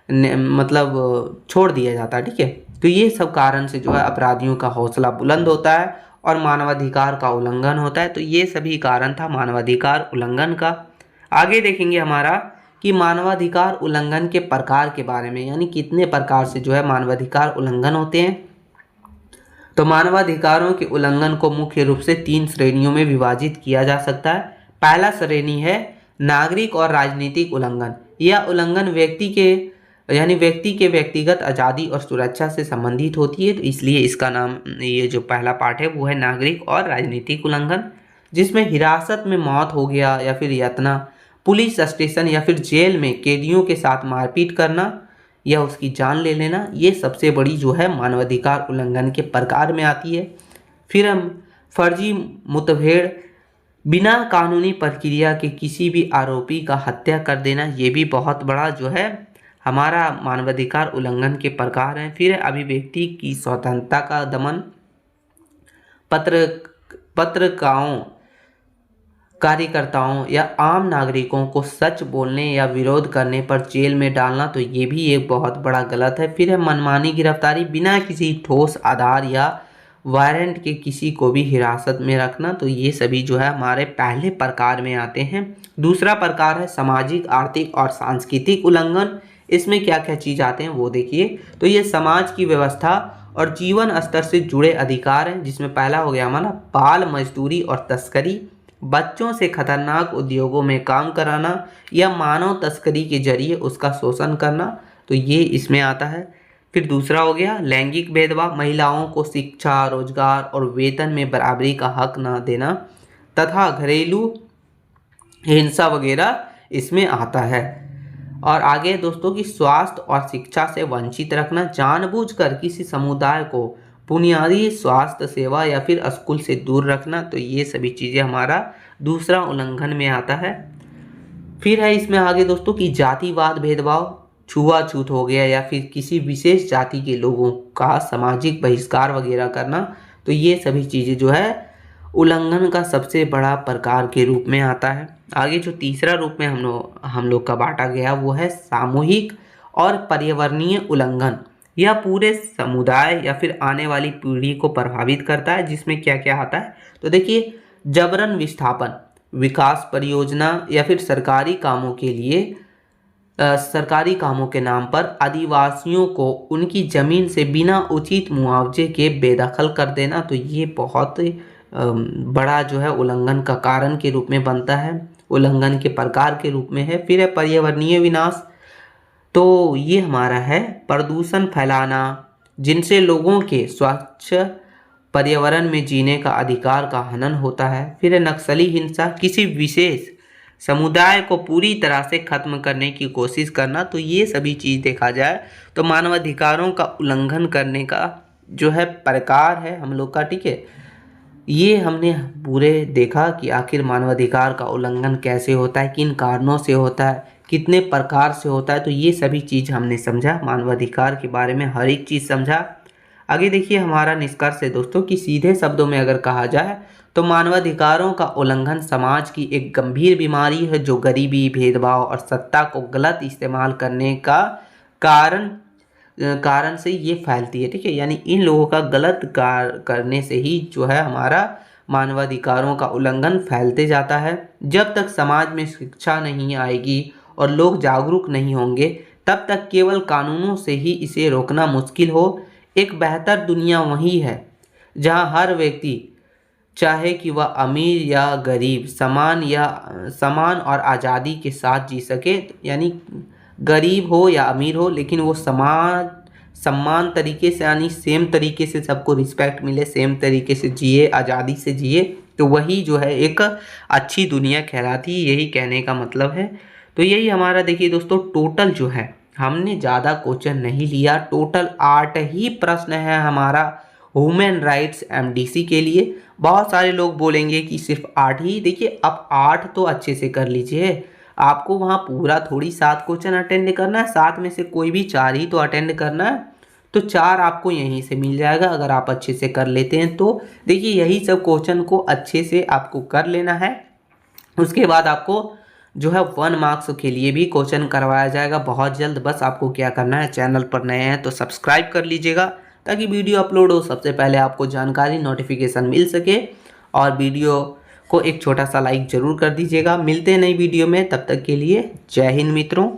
मतलब छोड़ दिया जाता है, ठीक है। तो ये सब कारण से जो है अपराधियों का हौसला बुलंद होता है और मानवाधिकार का उल्लंघन होता है। तो ये सभी कारण था मानवाधिकार उल्लंघन का। आगे देखेंगे हमारा कि मानवाधिकार उल्लंघन के प्रकार के बारे में, यानी कितने प्रकार से जो है मानवाधिकार उल्लंघन होते हैं। तो मानवाधिकारों के उल्लंघन को मुख्य रूप से 3 श्रेणियों में विभाजित किया जा सकता है। पहला श्रेणी है नागरिक और राजनीतिक उल्लंघन। यह उल्लंघन व्यक्ति के व्यक्तिगत आज़ादी और सुरक्षा से संबंधित होती है, तो इसलिए इसका नाम, ये जो पहला पार्ट है वो है नागरिक और राजनीतिक उल्लंघन, जिसमें हिरासत में मौत हो गया या फिर यातना, पुलिस स्टेशन या फिर जेल में कैदियों के साथ मारपीट करना या उसकी जान ले लेना, ये सबसे बड़ी जो है मानवाधिकार उल्लंघन के प्रकार में आती है। फिर हम फर्जी मुठभेड़, बिना कानूनी प्रक्रिया के किसी भी आरोपी का हत्या कर देना, ये भी बहुत बड़ा जो है हमारा मानवाधिकार उल्लंघन के प्रकार हैं। फिर अभिव्यक्ति की स्वतंत्रता का दमन, पत्रकारों, कार्यकर्ताओं या आम नागरिकों को सच बोलने या विरोध करने पर जेल में डालना, तो ये भी एक बहुत बड़ा गलत है। फिर है मनमानी गिरफ्तारी, बिना किसी ठोस आधार या वारंट के किसी को भी हिरासत में रखना, तो ये सभी जो है हमारे पहले प्रकार में आते हैं। दूसरा प्रकार है सामाजिक, आर्थिक और सांस्कृतिक उल्लंघन। इसमें क्या क्या चीज़ आते हैं वो देखिए। तो ये समाज की व्यवस्था और जीवन स्तर से जुड़े अधिकार हैं, जिसमें पहला हो गया हमारा बाल मजदूरी और तस्करी, बच्चों से खतरनाक उद्योगों में काम कराना या मानव तस्करी के जरिए उसका शोषण करना, तो ये इसमें आता है। फिर दूसरा हो गया लैंगिक भेदभाव, महिलाओं को शिक्षा, रोजगार और वेतन में बराबरी का हक न देना तथा घरेलू हिंसा वगैरह इसमें आता है। और आगे दोस्तों की स्वास्थ्य और शिक्षा से वंचित रखना, जानबूझकर किसी समुदाय को बुनियादी स्वास्थ्य सेवा या फिर स्कूल से दूर रखना, तो ये सभी चीज़ें हमारा दूसरा उल्लंघन में आता है। फिर है इसमें आगे दोस्तों की जातिवाद भेदभाव, छुआछूत हो गया या फिर किसी विशेष जाति के लोगों का सामाजिक बहिष्कार वगैरह करना, तो ये सभी चीज़ें जो है उल्लंघन का सबसे बड़ा प्रकार के रूप में आता है। आगे जो तीसरा रूप में हम लोग का बांटा गया वो है सामूहिक और पर्यावरणीय उल्लंघन। यह पूरे समुदाय या फिर आने वाली पीढ़ी को प्रभावित करता है, जिसमें क्या क्या आता है। तो देखिए जबरन विस्थापन, विकास परियोजना या फिर सरकारी कामों के लिए सरकारी कामों के नाम पर आदिवासियों को उनकी ज़मीन से बिना उचित मुआवजे के बेदखल कर देना, तो ये बहुत बड़ा जो है उल्लंघन का कारण के रूप में बनता है, उल्लंघन के प्रकार के रूप में है। फिर है पर्यावरणीय विनाश, तो ये हमारा है प्रदूषण फैलाना जिनसे लोगों के स्वच्छ पर्यावरण में जीने का अधिकार का हनन होता है। फिर है नक्सली हिंसा, किसी विशेष समुदाय को पूरी तरह से खत्म करने की कोशिश करना, तो ये सभी चीज़ देखा जाए तो मानवाधिकारों का उल्लंघन करने का जो है प्रकार है हम लोग का, ठीक है। ये हमने पूरे देखा कि आखिर मानवाधिकार का उल्लंघन कैसे होता है, किन कारणों से होता है, कितने प्रकार से होता है, तो ये सभी चीज़ हमने समझा, मानवाधिकार के बारे में हर एक चीज़ समझा। आगे देखिए हमारा निष्कर्ष है दोस्तों कि सीधे शब्दों में अगर कहा जाए तो मानवाधिकारों का उल्लंघन समाज की एक गंभीर बीमारी है जो गरीबी, भेदभाव और सत्ता को गलत इस्तेमाल करने का कारण से ये फैलती है, ठीक है। यानी इन लोगों का गलत कार्य करने से ही जो है हमारा मानवाधिकारों का उल्लंघन फैलते जाता है। जब तक समाज में शिक्षा नहीं आएगी और लोग जागरूक नहीं होंगे तब तक केवल कानूनों से ही इसे रोकना मुश्किल हो। एक बेहतर दुनिया वही है जहां हर व्यक्ति, चाहे कि वह अमीर या गरीब, समान और आज़ादी के साथ जी सके। यानी गरीब हो या अमीर हो, लेकिन वो सम्मान तरीके से, यानी सेम तरीके से सबको रिस्पेक्ट मिले, सेम तरीके से जिए, आज़ादी से जिए, तो वही जो है एक अच्छी दुनिया कहलाती है। यही कहने का मतलब है। तो यही हमारा देखिए दोस्तों टोटल जो है, हमने ज़्यादा क्वेश्चन नहीं लिया, टोटल 8 ही प्रश्न है हमारा ह्यूमन राइट्स एमडीसी के लिए। बहुत सारे लोग बोलेंगे कि सिर्फ 8 ही, देखिए अब 8 तो अच्छे से कर लीजिए, आपको वहाँ पूरा थोड़ी 7 क्वेश्चन अटेंड करना है, 7 में से कोई भी 4 ही तो अटेंड करना है, तो 4 आपको यहीं से मिल जाएगा अगर आप अच्छे से कर लेते हैं तो। देखिए यही सब क्वेश्चन को अच्छे से आपको कर लेना है। उसके बाद आपको जो है 1 मार्क्स के लिए भी क्वेश्चन करवाया जाएगा बहुत जल्द। बस आपको क्या करना है, चैनल पर नए हैं तो सब्सक्राइब कर लीजिएगा ताकि वीडियो अपलोड हो सबसे पहले आपको जानकारी, नोटिफिकेशन मिल सके। और वीडियो को एक छोटा सा लाइक ज़रूर कर दीजिएगा। मिलते हैं नई वीडियो में, तब तक के लिए जय हिंद मित्रों।